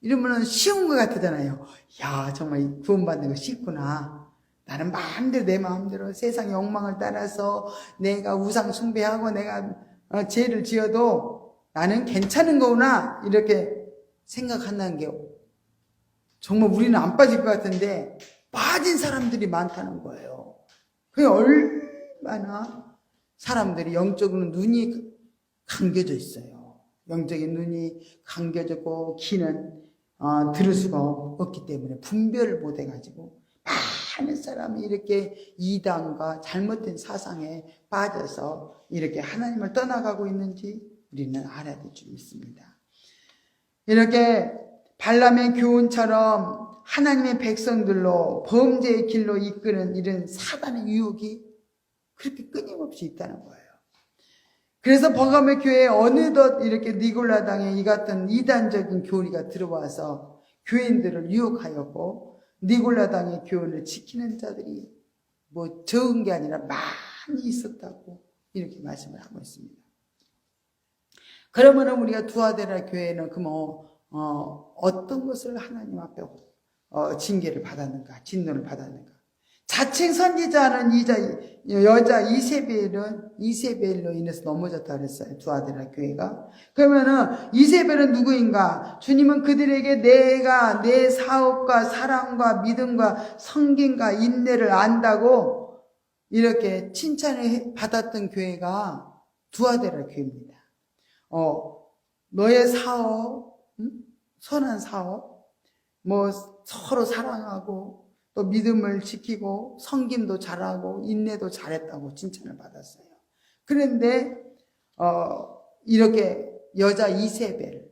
A: 이러면은 쉬운 것 같잖아요. 야, 정말 구원받는 거 쉽구나. 나는 마음대로 내 마음대로 세상 욕망을 따라서 내가 우상 숭배하고 내가 죄를 지어도 나는 괜찮은 거구나. 이렇게 생각한다는 게 정말 우리는 안 빠질 것 같은데 빠진 사람들이 많다는 거예요. 그게 얼마나 사람들이 영적으로 눈이 감겨져 있어요. 영적인 눈이 감겨졌고 귀는 들을 수가 없기 때문에 분별을 못 해가지고 많은 사람이 이렇게 이단과 잘못된 사상에 빠져서 이렇게 하나님을 떠나가고 있는지 우리는 알아야 될 줄 믿습니다. 이렇게 발람의 교훈처럼 하나님의 백성들로 범죄의 길로 이끄는 이런 사단의 유혹이 그렇게 끊임없이 있다는 거예요. 그래서 버가모 교회에 어느덧 이렇게 니골라당의 이 같은 이단적인 교리가 들어와서 교인들을 유혹하였고 니골라당의 교훈을 지키는 자들이 뭐 적은 게 아니라 많이 있었다고 이렇게 말씀을 하고 있습니다. 그러면 우리가 두아데라 교회는 어떤 것을 하나님 앞에 징계를 받았는가, 진노를 받았는가? 자칭 선지자는 여자 이세벨로 인해서 넘어졌다 그랬어요. 두아데라 교회가. 그러면은 이세벨은 누구인가? 주님은 그들에게 내가 내 사업과 사랑과 믿음과 성김과 인내를 안다고 이렇게 칭찬을 받았던 교회가 두아데라 교회입니다. 너의 사업, 선한 사업, 서로 사랑하고 또 믿음을 지키고 성김도 잘하고 인내도 잘했다고 칭찬을 받았어요. 그런데 이렇게 여자 이세벨,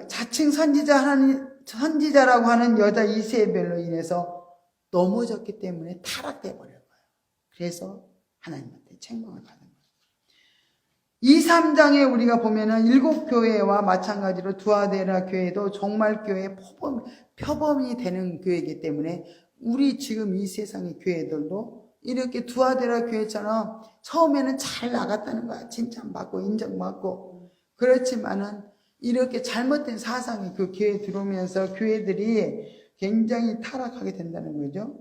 A: 자칭 선지자라고 하는 여자 이세벨로 인해서 넘어졌기 때문에 타락돼 버린 거예요. 그래서 하나님한테 책망을 받은 거예요. 2, 3장에 우리가 보면은 7교회와 마찬가지로 두아데라 교회도 종말교회의 표범이 되는 교회이기 때문에 우리 지금 이 세상의 교회들도 이렇게 두아데라 교회처럼 처음에는 잘 나갔다는 거야. 칭찬받고 인정받고. 그렇지만은 이렇게 잘못된 사상이 그 교회에 들어오면서 교회들이 굉장히 타락하게 된다는 거죠.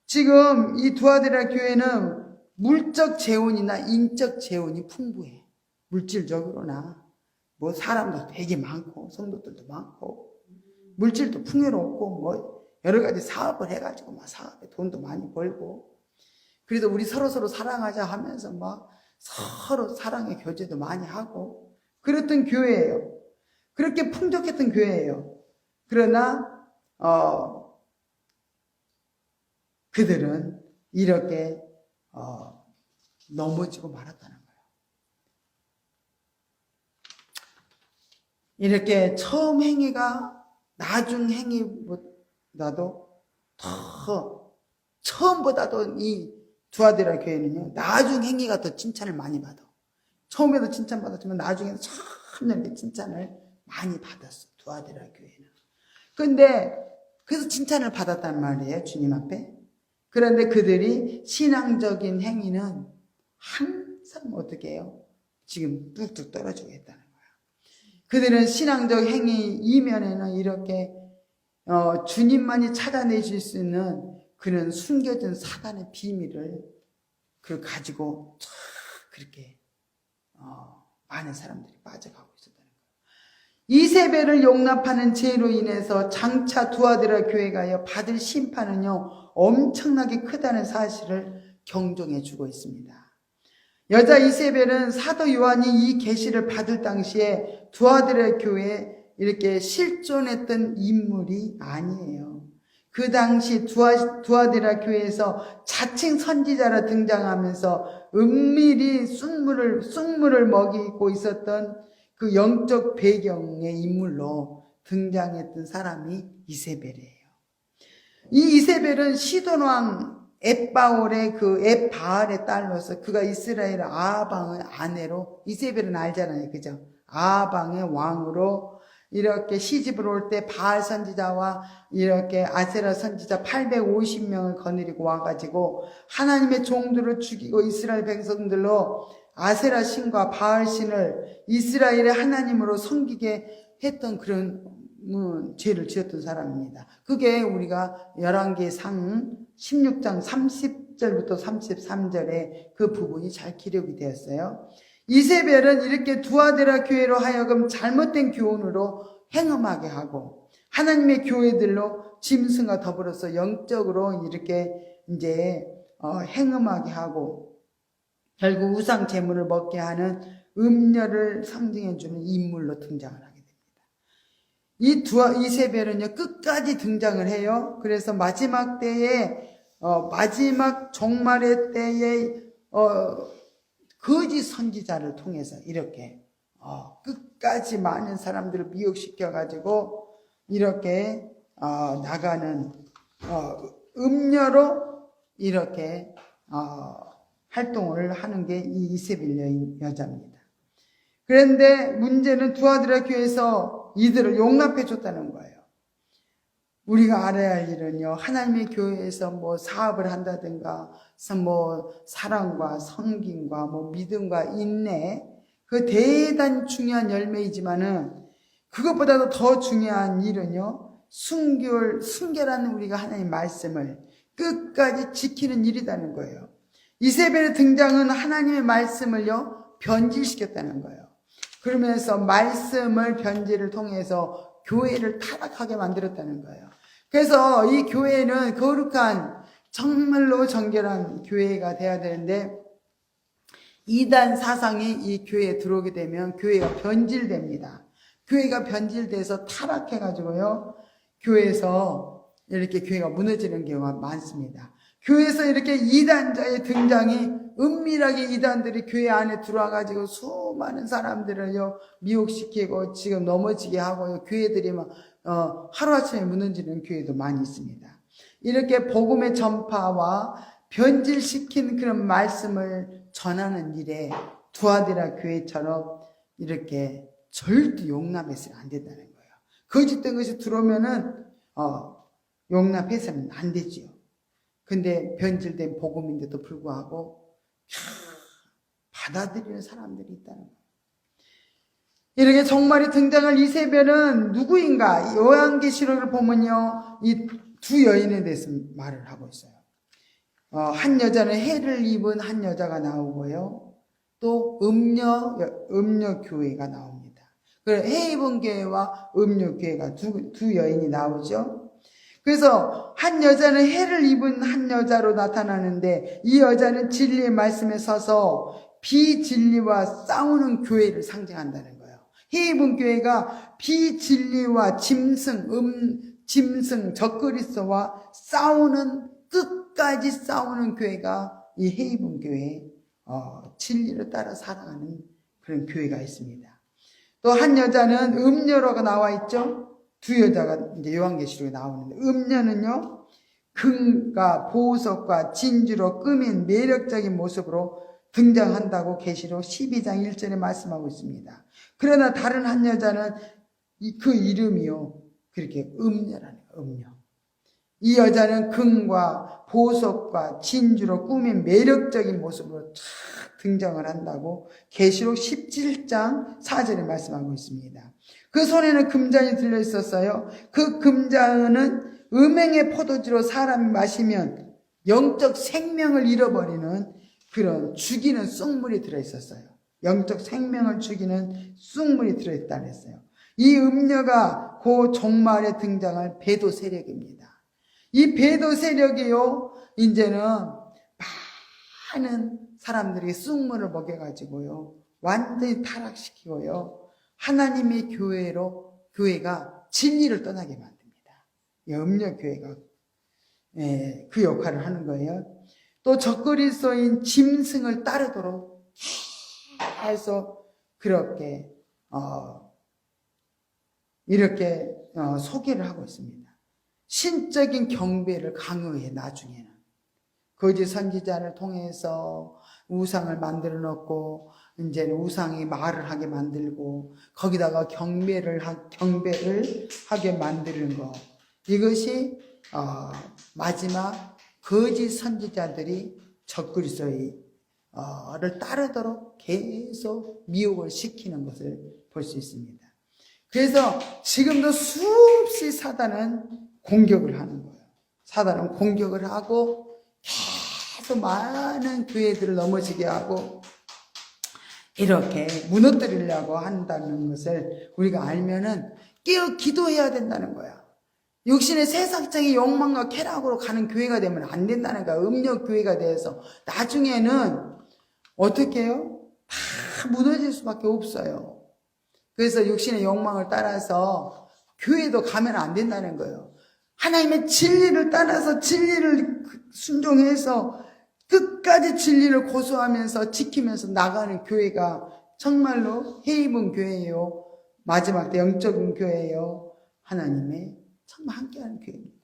A: 지금 이 두아데라 교회는 물적 재원이나 인적 재원이 풍부해. 물질적으로나 사람도 되게 많고 성도들도 많고 물질도 풍요롭고 여러 가지 사업을 해가지고 사업에 돈도 많이 벌고 그래도 우리 서로 사랑하자 하면서 서로 사랑의 교제도 많이 하고 그랬던 교회예요. 그렇게 풍족했던 교회예요. 그러나 그들은 이렇게 넘어지고 말았다는 거예요. 이렇게 처음 행위가 나중 행위보다도 처음보다도 이 두아데라 교회는요, 나중 행위가 더 칭찬을 많이 받아. 처음에도 칭찬받았지만 나중에도 참 이렇게 칭찬을 많이 받았어, 두아데라 교회는. 근데 그래서 칭찬을 받았단 말이에요, 주님 앞에. 그런데 그들이 신앙적인 행위는 항상 어떻게 해요? 지금 뚝뚝 떨어지고 있다는 거예요. 그들은 신앙적 행위 이면에는 이렇게 주님만이 찾아내실 수 있는 그런 숨겨진 사단의 비밀을 그걸 가지고 그렇게 많은 사람들이 빠져가고 있었다는 거예요. 이세벨을 용납하는 죄로 인해서 장차 두아데라 교회가 받을 심판은요 엄청나게 크다는 사실을 경종해 주고 있습니다. 여자 이세벨은 사도 요한이 이 계시를 받을 당시에 두아데라 교회에 이렇게 실존했던 인물이 아니에요. 그 당시 두아디라 교회에서 자칭 선지자라 등장하면서 은밀히 쑥물을 먹이고 있었던 그 영적 배경의 인물로 등장했던 사람이 이세벨이에요. 이 이세벨은 시돈왕 엣바올의 그 엣바알의 딸로서 그가 이스라엘 아하방의 아내로, 이세벨은 알잖아요, 그죠? 아하방의 왕으로 이렇게 시집을 올 때 바알 선지자와 이렇게 아세라 선지자 850명을 거느리고 와가지고 하나님의 종들을 죽이고 이스라엘 백성들로 아세라 신과 바알 신을 이스라엘의 하나님으로 섬기게 했던 그런 죄를 지었던 사람입니다. 그게 우리가 열왕기상 16장 30절부터 33절에 그 부분이 잘 기록이 되었어요. 이세벨은 이렇게 두아데라 교회로 하여금 잘못된 교훈으로 행음하게 하고 하나님의 교회들로 짐승과 더불어서 영적으로 이렇게 이제 행음하게 하고 결국 우상 제물을 먹게 하는 음녀를 상징해주는 인물로 등장을 하게 됩니다. 이 이세벨은요 끝까지 등장을 해요. 그래서 마지막 때에 마지막 종말의 때에 거짓 선지자를 통해서 이렇게 끝까지 많은 사람들을 미혹시켜 가지고 이렇게 나가는 음녀로 이렇게 활동을 하는 게 이 이세벨 여자입니다. 그런데 문제는 두아디라 교회에서 이들을 용납해 줬다는 거예요. 우리가 알아야 할 일은요, 하나님의 교회에서 뭐 사업을 한다든가, 뭐 사랑과 성김과 뭐 믿음과 인내, 그 대단히 중요한 열매이지만은 그것보다도 더 중요한 일은요, 순결한 우리가 하나님의 말씀을 끝까지 지키는 일이라는 거예요. 이세벨의 등장은 하나님의 말씀을요, 변질시켰다는 거예요. 그러면서 말씀을 변질을 통해서 교회를 타락하게 만들었다는 거예요. 그래서 이 교회는 거룩한 정말로 정결한 교회가 돼야 되는데 이단 사상이 이 교회에 들어오게 되면 교회가 변질됩니다. 교회가 변질돼서 타락해가지고요, 교회에서 이렇게 교회가 무너지는 경우가 많습니다. 교회에서 이렇게 이단자의 등장이 은밀하게 이단들이 교회 안에 들어와가지고 수많은 사람들을요 미혹시키고 지금 넘어지게 하고 교회들이 막 하루아침에 무너지는 교회도 많이 있습니다. 이렇게 복음의 전파와 변질시킨 그런 말씀을 전하는 일에 두아디라 교회처럼 이렇게 절대 용납해서는 안 된다는 거예요. 거짓된 것이 들어오면은 용납해서는 안 되지요. 근데 변질된 복음인데도 불구하고 받아들이는 사람들이 있다는 거예요. 이렇게 정말이 등장할 이세벨은 누구인가? 요한계시록을 보면요, 이 두 여인에 대해서 말을 하고 있어요. 한 여자는 해를 입은 한 여자가 나오고요, 또 음녀 교회가 나옵니다. 그래서 해 입은 교회와 음녀 교회가 두 여인이 나오죠. 그래서 한 여자는 해를 입은 한 여자로 나타나는데 이 여자는 진리의 말씀에 서서 비진리와 싸우는 교회를 상징한다는 거예요. 해 입은 교회가 비진리와 짐승 적그리스도와 끝까지 싸우는 교회가 이 해 입은 교회, 진리를 따라 살아가는 그런 교회가 있습니다. 또 한 여자는 음녀로가 나와 있죠. 두 여자가 이제 요한계시록에 나오는데, 음녀는요, 금과 보석과 진주로 꾸민 매력적인 모습으로 등장한다고 계시록 12장 1절에 말씀하고 있습니다. 그러나 다른 한 여자는 그 이름이요, 그렇게 음녀라는 거예요. 음녀. 이 여자는 금과 보석과 진주로 꾸민 매력적인 모습으로 쫙 등장을 한다고 계시록 17장 4절에 말씀하고 있습니다. 그 손에는 금잔이 들려 있었어요. 그 금잔은 음행의 포도주로 사람이 마시면 영적 생명을 잃어버리는 그런 죽이는 쑥물이 들어있었어요. 영적 생명을 죽이는 쑥물이 들어있다 그랬어요. 이 음녀가 그 종말에 등장할 배도 세력입니다. 이 배도 세력이요, 이제는 많은 사람들이 쑥물을 먹여가지고요, 완전히 타락시키고요, 하나님의 교회가 진리를 떠나게 만듭니다. 이 음녀교회가 그 역할을 하는 거예요. 또 적그리스도인 짐승을 따르도록 해서 그렇게 이렇게 소개를 하고 있습니다. 신적인 경배를 강요해. 나중에는 거짓 선지자를 통해서 우상을 만들어 놓고 이제는 우상이 말을 하게 만들고 거기다가 경배를 하게 만드는 것, 이것이 마지막 거짓 선지자들이 적그리스도를 따르도록 계속 미혹을 시키는 것을 볼 수 있습니다. 그래서 지금도 수없이 사단은 공격을 하는 거예요. 사단은 공격을 하고 계속 많은 교회들을 넘어지게 하고 이렇게 무너뜨리려고 한다는 것을 우리가 알면은 깨어 기도해야 된다는 거야. 육신의 세상적인 욕망과 쾌락으로 가는 교회가 되면 안 된다는 거야. 음욕 교회가 돼서 나중에는 어떻게 해요? 다 무너질 수밖에 없어요. 그래서 육신의 욕망을 따라서 교회도 가면 안 된다는 거예요. 하나님의 진리를 따라서 진리를 순종해서 끝까지 진리를 고수하면서 지키면서 나가는 교회가 정말로 해입은 교회예요. 마지막 때 영적인 교회예요. 하나님의 정말 함께하는 교회입니다.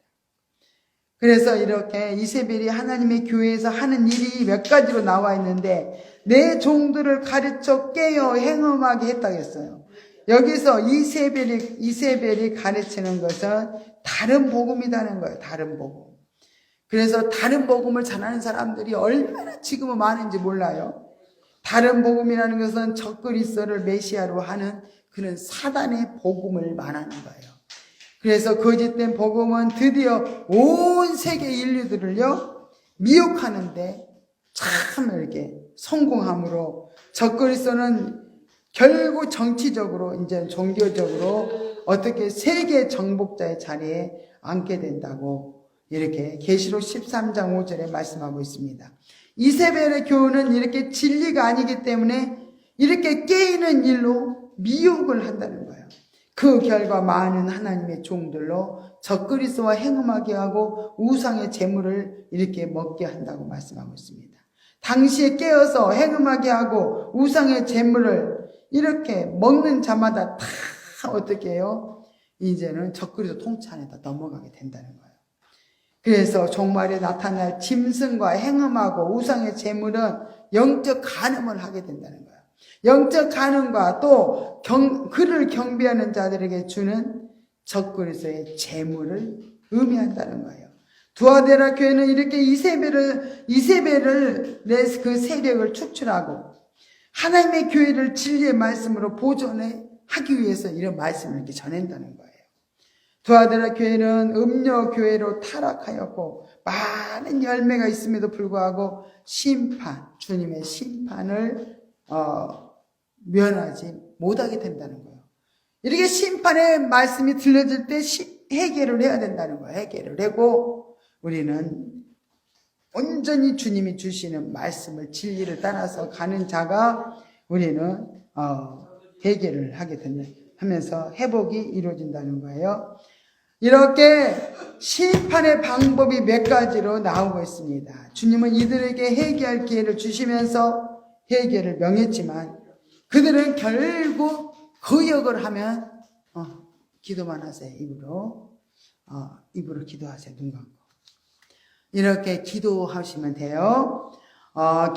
A: 그래서 이렇게 이세벨이 하나님의 교회에서 하는 일이 몇 가지로 나와 있는데 내 종들을 가르쳐 깨어 행음하게 했다고 했어요. 여기서 이세벨이 가르치는 것은 다른 복음이라는 거예요. 다른 복음. 그래서 다른 복음을 전하는 사람들이 얼마나 지금은 많은지 몰라요. 다른 복음이라는 것은 적그리스도를 메시아로 하는 그런 사단의 복음을 말하는 거예요. 그래서 거짓된 복음은 드디어 온 세계 인류들을요 미혹하는데 참 이렇게 성공함으로 적그리스도는 결국 정치적으로 이제 종교적으로 어떻게 세계 정복자의 자리에 앉게 된다고 이렇게 계시록 13장 5절에 말씀하고 있습니다. 이세벨의 교훈은 이렇게 진리가 아니기 때문에 이렇게 깨이는 일로 미혹을 한다는 거예요. 그 결과 많은 하나님의 종들로 적그리스도와 행음하게 하고 우상의 재물을 이렇게 먹게 한다고 말씀하고 있습니다. 당시에 깨어서 행음하게 하고 우상의 재물을 이렇게 먹는 자마다 다 어떻게 해요? 이제는 적그리스도 통치 안에다 넘어가게 된다는 거예요. 그래서 종말에 나타날 짐승과 행음하고 우상의 재물은 영적 간음을 하게 된다는 거예요. 영적 간음과 또 그를 경배하는 자들에게 주는 적그리스도의 재물을 의미한다는 거예요. 두아데라 교회는 이렇게 이세벨을 내 그 세력을 축출하고 하나님의 교회를 진리의 말씀으로 보존하기 위해서 이런 말씀을 이렇게 전한다는 거예요. 두아데라 교회는 음료 교회로 타락하였고 많은 열매가 있음에도 불구하고 주님의 심판을 면하지 못하게 된다는 거예요. 이렇게 심판의 말씀이 들려질 때 해결을 해야 된다는 거예요. 해결을 하고 우리는 온전히 주님이 주시는 말씀을 진리를 따라서 가는 자가 우리는 해결을 하게 하면서 회복이 이루어진다는 거예요. 이렇게 심판의 방법이 몇 가지로 나오고 있습니다. 주님은 이들에게 회개할 기회를 주시면서 회개를 명했지만 그들은 결국 거역을 하면 기도만 하세요. 입으로 기도하세요. 눈 감고 이렇게 기도하시면 돼요.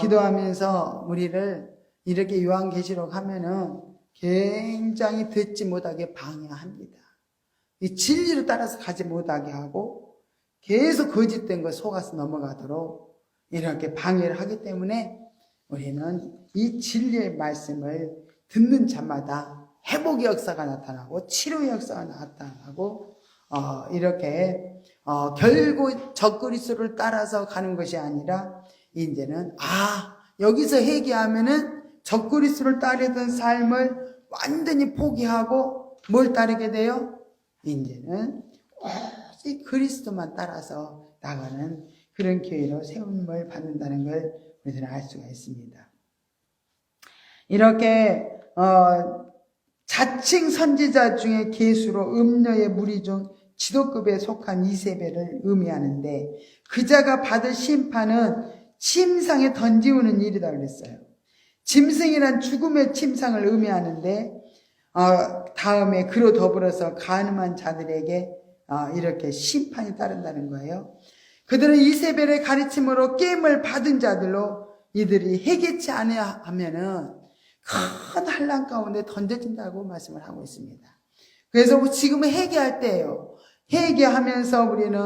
A: 기도하면서 우리를 이렇게 요한계시록 하면은 굉장히 듣지 못하게 방해합니다. 이 진리를 따라서 가지 못하게 하고 계속 거짓된 것 속아서 넘어가도록 이렇게 방해를 하기 때문에 우리는 이 진리의 말씀을 듣는 자마다 회복의 역사가 나타나고 치료의 역사가 나타나고 이렇게 결국 적그리스도를 따라서 가는 것이 아니라 이제는 여기서 회개하면은 적그리스도를 따르던 삶을 완전히 포기하고 뭘 따르게 돼요? 이제는 오직 그리스도만 따라서 나가는 그런 교회로 세움을 받는다는 걸 우리들은 알 수가 있습니다. 이렇게 자칭 선지자 중에 계수로 음녀의 무리 중 지도급에 속한 이세벨을 의미하는데 그자가 받을 심판은 침상에 던지우는 일이다 그랬어요. 짐승이란 죽음의 침상을 의미하는데 다음에 그로 더불어서 가늠한 자들에게 이렇게 심판이 따른다는 거예요. 그들은 이세벨의 가르침으로 게임을 받은 자들로 이들이 회개치 않아야 하면은 큰 환난 가운데 던져진다고 말씀을 하고 있습니다. 그래서 지금은 회개할 때예요. 회개하면서 우리는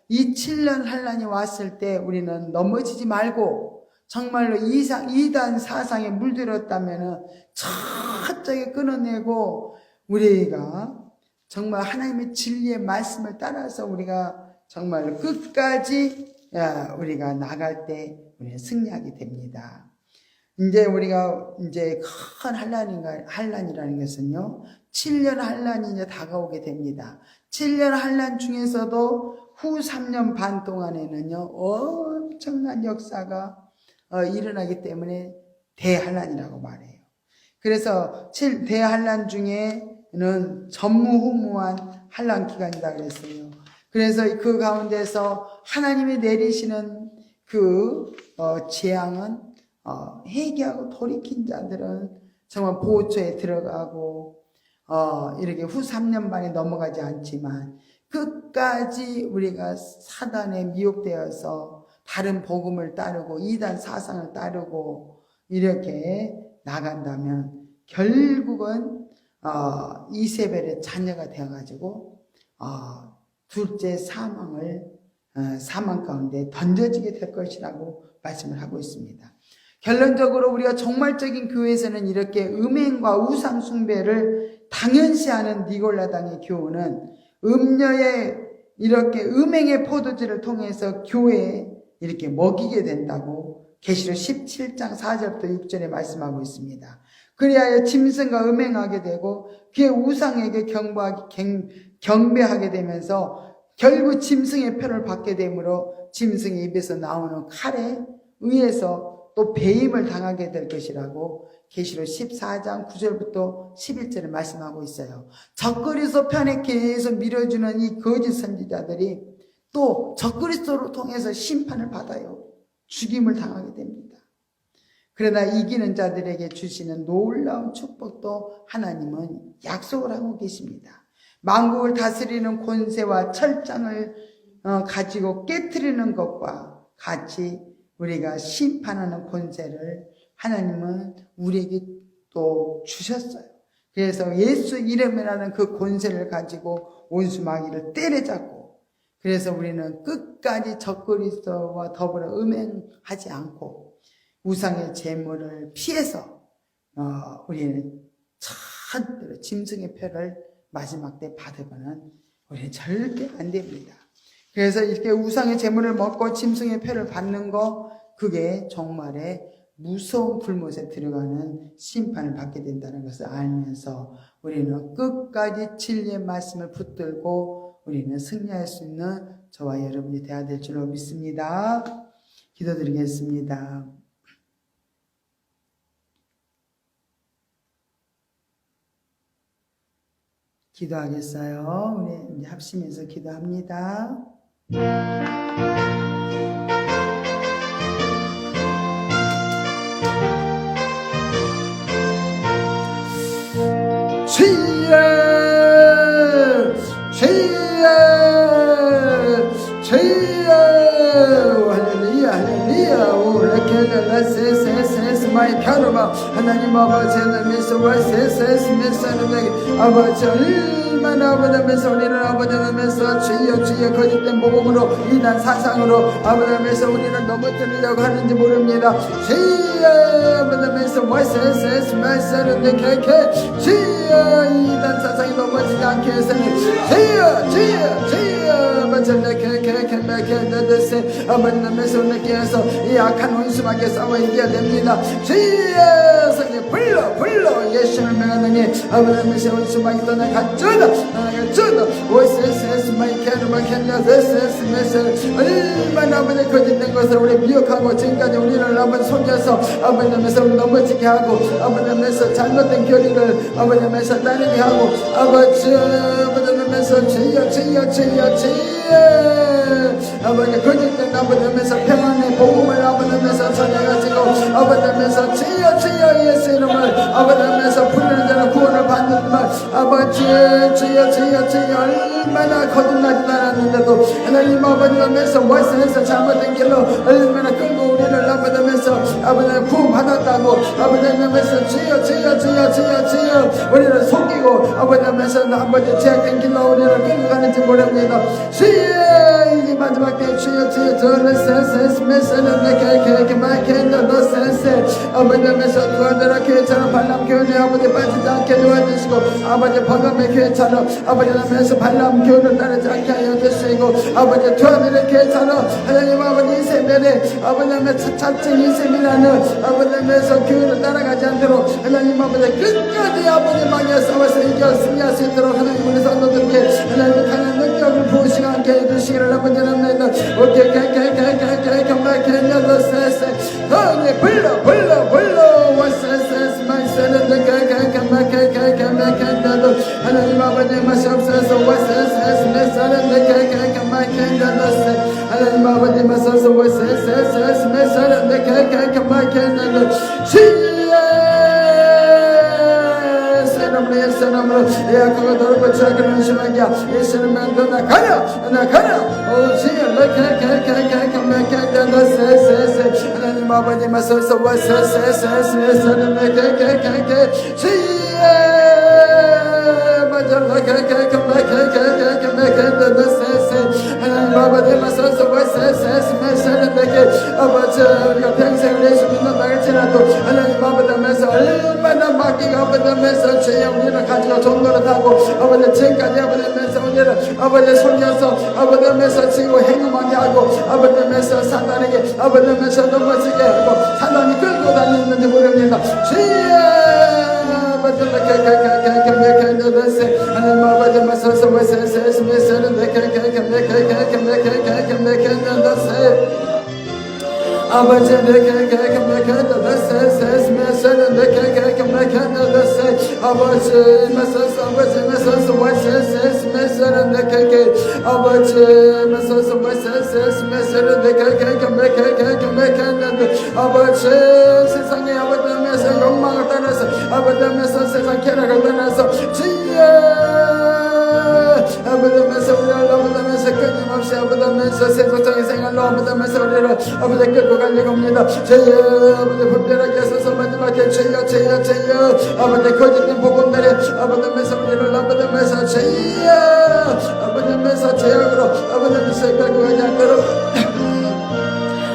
A: 이 7년 환난이 왔을 때 우리는 넘어지지 말고 정말로 이단 사상에 물들었다면은 철저하게 끊어내고 우리가 정말 하나님의 진리의 말씀을 따라서 우리가 정말 끝까지 우리가 나갈 때 우리는 승리하게 됩니다. 이제 우리가 이제 큰 환난이라는 것은요, 7년 환난이 이제 다가오게 됩니다. 7년 환난 중에서도 후 3년 반 동안에는요, 엄청난 역사가 일어나기 때문에 대환난이라고 말해요. 그래서 대환난 중에는 전무후무한 환난 기간이다 그랬어요. 그래서 그 가운데서 하나님이 내리시는 그 재앙은 회개하고 돌이킨 자들은 정말 보호처에 들어가고 이렇게 후 3년 반에 넘어가지 않지만 끝까지 우리가 사단에 미혹되어서 다른 복음을 따르고 이단 사상을 따르고 이렇게 나간다면 결국은 이세벨의 자녀가 되어가지고 둘째 사망 가운데 던져지게 될 것이라고 말씀을 하고 있습니다. 결론적으로 우리가 종말적인 교회에서는 이렇게 음행과 우상 숭배를 당연시하는 니골라당의 교훈은 음녀의 이렇게 음행의 포도주를 통해서 교회에 이렇게 먹이게 된다고 계시록 17장 4절부터 6절에 말씀하고 있습니다. 그리하여 짐승과 음행하게 되고 그의 우상에게 경배하게 되면서 결국 짐승의 표를 받게 되므로 짐승의 입에서 나오는 칼에 의해서 또 배임을 당하게 될 것이라고 계시록 14장 9절부터 11절에 말씀하고 있어요. 적그리스도 편에 계속 밀어주는 이 거짓 선지자들이 또 적그리스도를 통해서 심판을 받아요. 죽임을 당하게 됩니다. 그러나 이기는 자들에게 주시는 놀라운 축복도 하나님은 약속을 하고 계십니다. 만국을 다스리는 권세와 철장을 가지고 깨트리는 것과 같이 우리가 심판하는 권세를 하나님은 우리에게 또 주셨어요. 그래서 예수 이름이라는 그 권세를 가지고 원수마귀를 때려잡고 그래서 우리는 끝까지 적그리스도와 더불어 음행하지 않고 우상의 제물을 피해서 우리는 절대로 짐승의 표를 마지막 때 받으면 우리는 절대 안 됩니다. 그래서 이렇게 우상의 제물을 먹고 짐승의 표를 받는 거 그게 정말의 무서운 불못에 들어가는 심판을 받게 된다는 것을 알면서 우리는 끝까지 진리의 말씀을 붙들고 우리는 승리할 수 있는 저와 여러분이 되어야 될 줄로 믿습니다. 기도드리겠습니다. 기도하겠어요. 우리 이제 합심해서 기도합니다.
B: 주여 주여 주여 할렐루야 할렐루야 오라켈라세세세스 마이 카르마 하나님 아버지의 미소와 세세스 미소를 아버지 얼마나 아버지면서 우리는 아버지면서 주여 주여 거짓된 복음으로 이단 사상으로 아버지면서 우리는 넘어뜨리려고 하는지 모릅니다. 주여 아버지면서 와세세스 말씀을 내게 주여 이단 사상이 넘어지지 않게 해서는 주여 주여 주여 아버지 내게 내게 아버지면서 내게서 이 악한 원수마귀 싸워 이겨야 됩니다. 주여 성령 불러 예수를 명하느니 아버지 메시아 수많이 떠나갔잖아 오세스 마이케르마 캔나세스 메시아 얼마나 아버지 거짓된 것을 우리 미혹하고 지금까지 우리를 아버지 속여서 아버지 메시아 넘어지게 하고 아버지 메시아 잘못된 교리를 아버지 메시아 따르게 하고 아버지 메시아 주여 아버지 거짓된 아버지 메시아 평안의 복음을 아버지 메시아 전해가지고 아버지 메시아 주여 예수 이름을 아버지 메시아 부르는 자는 구원을 받는 말 아버지 주여 얼마나 거듭나지 않았는데도 하나님 아버지 메시아 월세에서 잘못된 길로 얼마나 끌고 우리를 아버지 메시아 아버지 구원받았다고 아버지 메시아 주여 우리를 속이고 아버지 메시아 아버지 제약된 길로 우리를 끌고 가는지 모릅니다 주여 이 마지막 때 주여 저를 메시아는 내게 마이캔더 너 센세 아버지 메시아 두아들아 교회처럼 발람 교회 아버지 빠지지 않게 도와주시고 아버지 버gam의 교회처럼 아버지 메시아 발람 교회를 따르지 않게 하여 주시고 아버지 두아들의 교회처럼 하나님 아버지 이세면에 아버지 메시아 차증 이세면이라는 아버지 메시아 교회를 따라가지 않도록 하나님 아버지 끝까지 아버지 막여 싸워서 이겨 승리할 수 있도록 하나님 우리 성도들께 하나님 강한 능력을 부으시고 함께 해주시기를 아버지 합니다 오케이 너네 불러 와세세스 마이세는 하나님 아버지 마시옵소서 와세세스 메사는 하나님 아버지 마소서 와세세스 메사는 예수님으로 예약하고 돌고 저그는 심하게 예수님 만드나 가라 오 지연 하나님 아버지 마소서 와세세스 예수님 하나님 아버지 마소서 와세세스 아버지 우리가 평생 예수 믿는 날지라도 하나님 아버지 메서 얼마나 맡기가 아버지 메서 주여 우리를 가지고 종로를 타고 아버지 지금까지 아버지 메서 우리를 아버지 속여서 아버지 메서 지고 행음하게 하고 아버지 메서 사단에게 아버지 메서 넘어지게 하고 사단이 끌고 다니는지 모릅니다 주여 아버지 하나님 아버지 마소서 와세세스 메서는 아버지 아버지 세상에 아버지 욕망을 떠나서 아버지 세상 쾌락을 떠나서 아버지면서 우리를 아버지면서 끊임없이 아버지면서 세속적인 생활로 아버지면서 우리를 아버지 끌고 가려고 합니다 주여 아버지 분별하게 하소서 마지막에 주여 아버지 거짓된 복음들이 아버지면서 우리를 아버지면서 주여 아버지면서 죄악으로 아버지면서 끌고 가지 않도록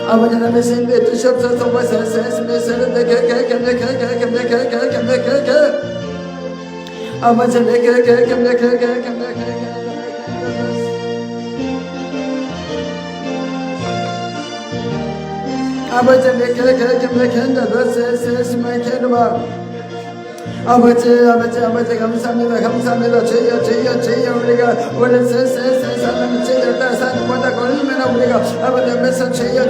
B: 아버지는 메시인데 주시옵소서 와세세스 메시는 아버지 아버지 감사합니다 주여 우리가 오늘 세상을 제대로 따라 사는 못하고 얼마나 우리가 아버지 앞에서 주여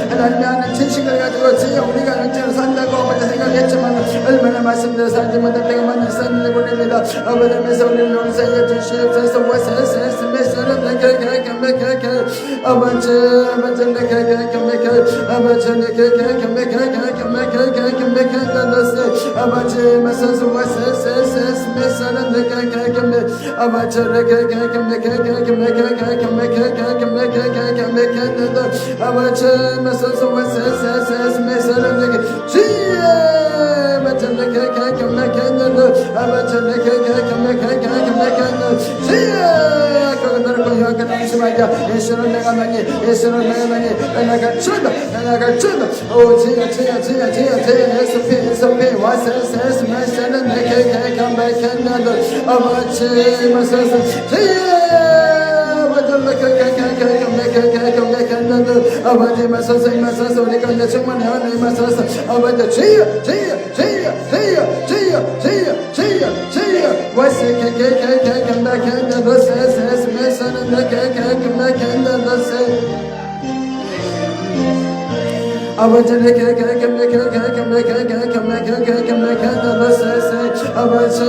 B: 하나님의 하는 지식을 가지고 주여 우리가 영적으로 산다고 아버지 생각했지만 얼마나 말씀대로 살지 못할 때가 많은 삶을 보냅니다 아버지 앞에서 우리를 용서해 주시옵소서 아버지 마소서 와세세스 메사는 아버지 아버지 마소서 와세세스 메사는 주여 예수는 내가 나니 내가 주다 오 주여 예수 와세세스 메사는 아버지 마소서 주여 아버지 임하소서 임하소서 우리 가운데 충만히 하나님 임하소서 아버지 주여 와세 케케케케 감다켄다 도세 세스메서는 케케케 감다켄다 도세 아버지를 아버지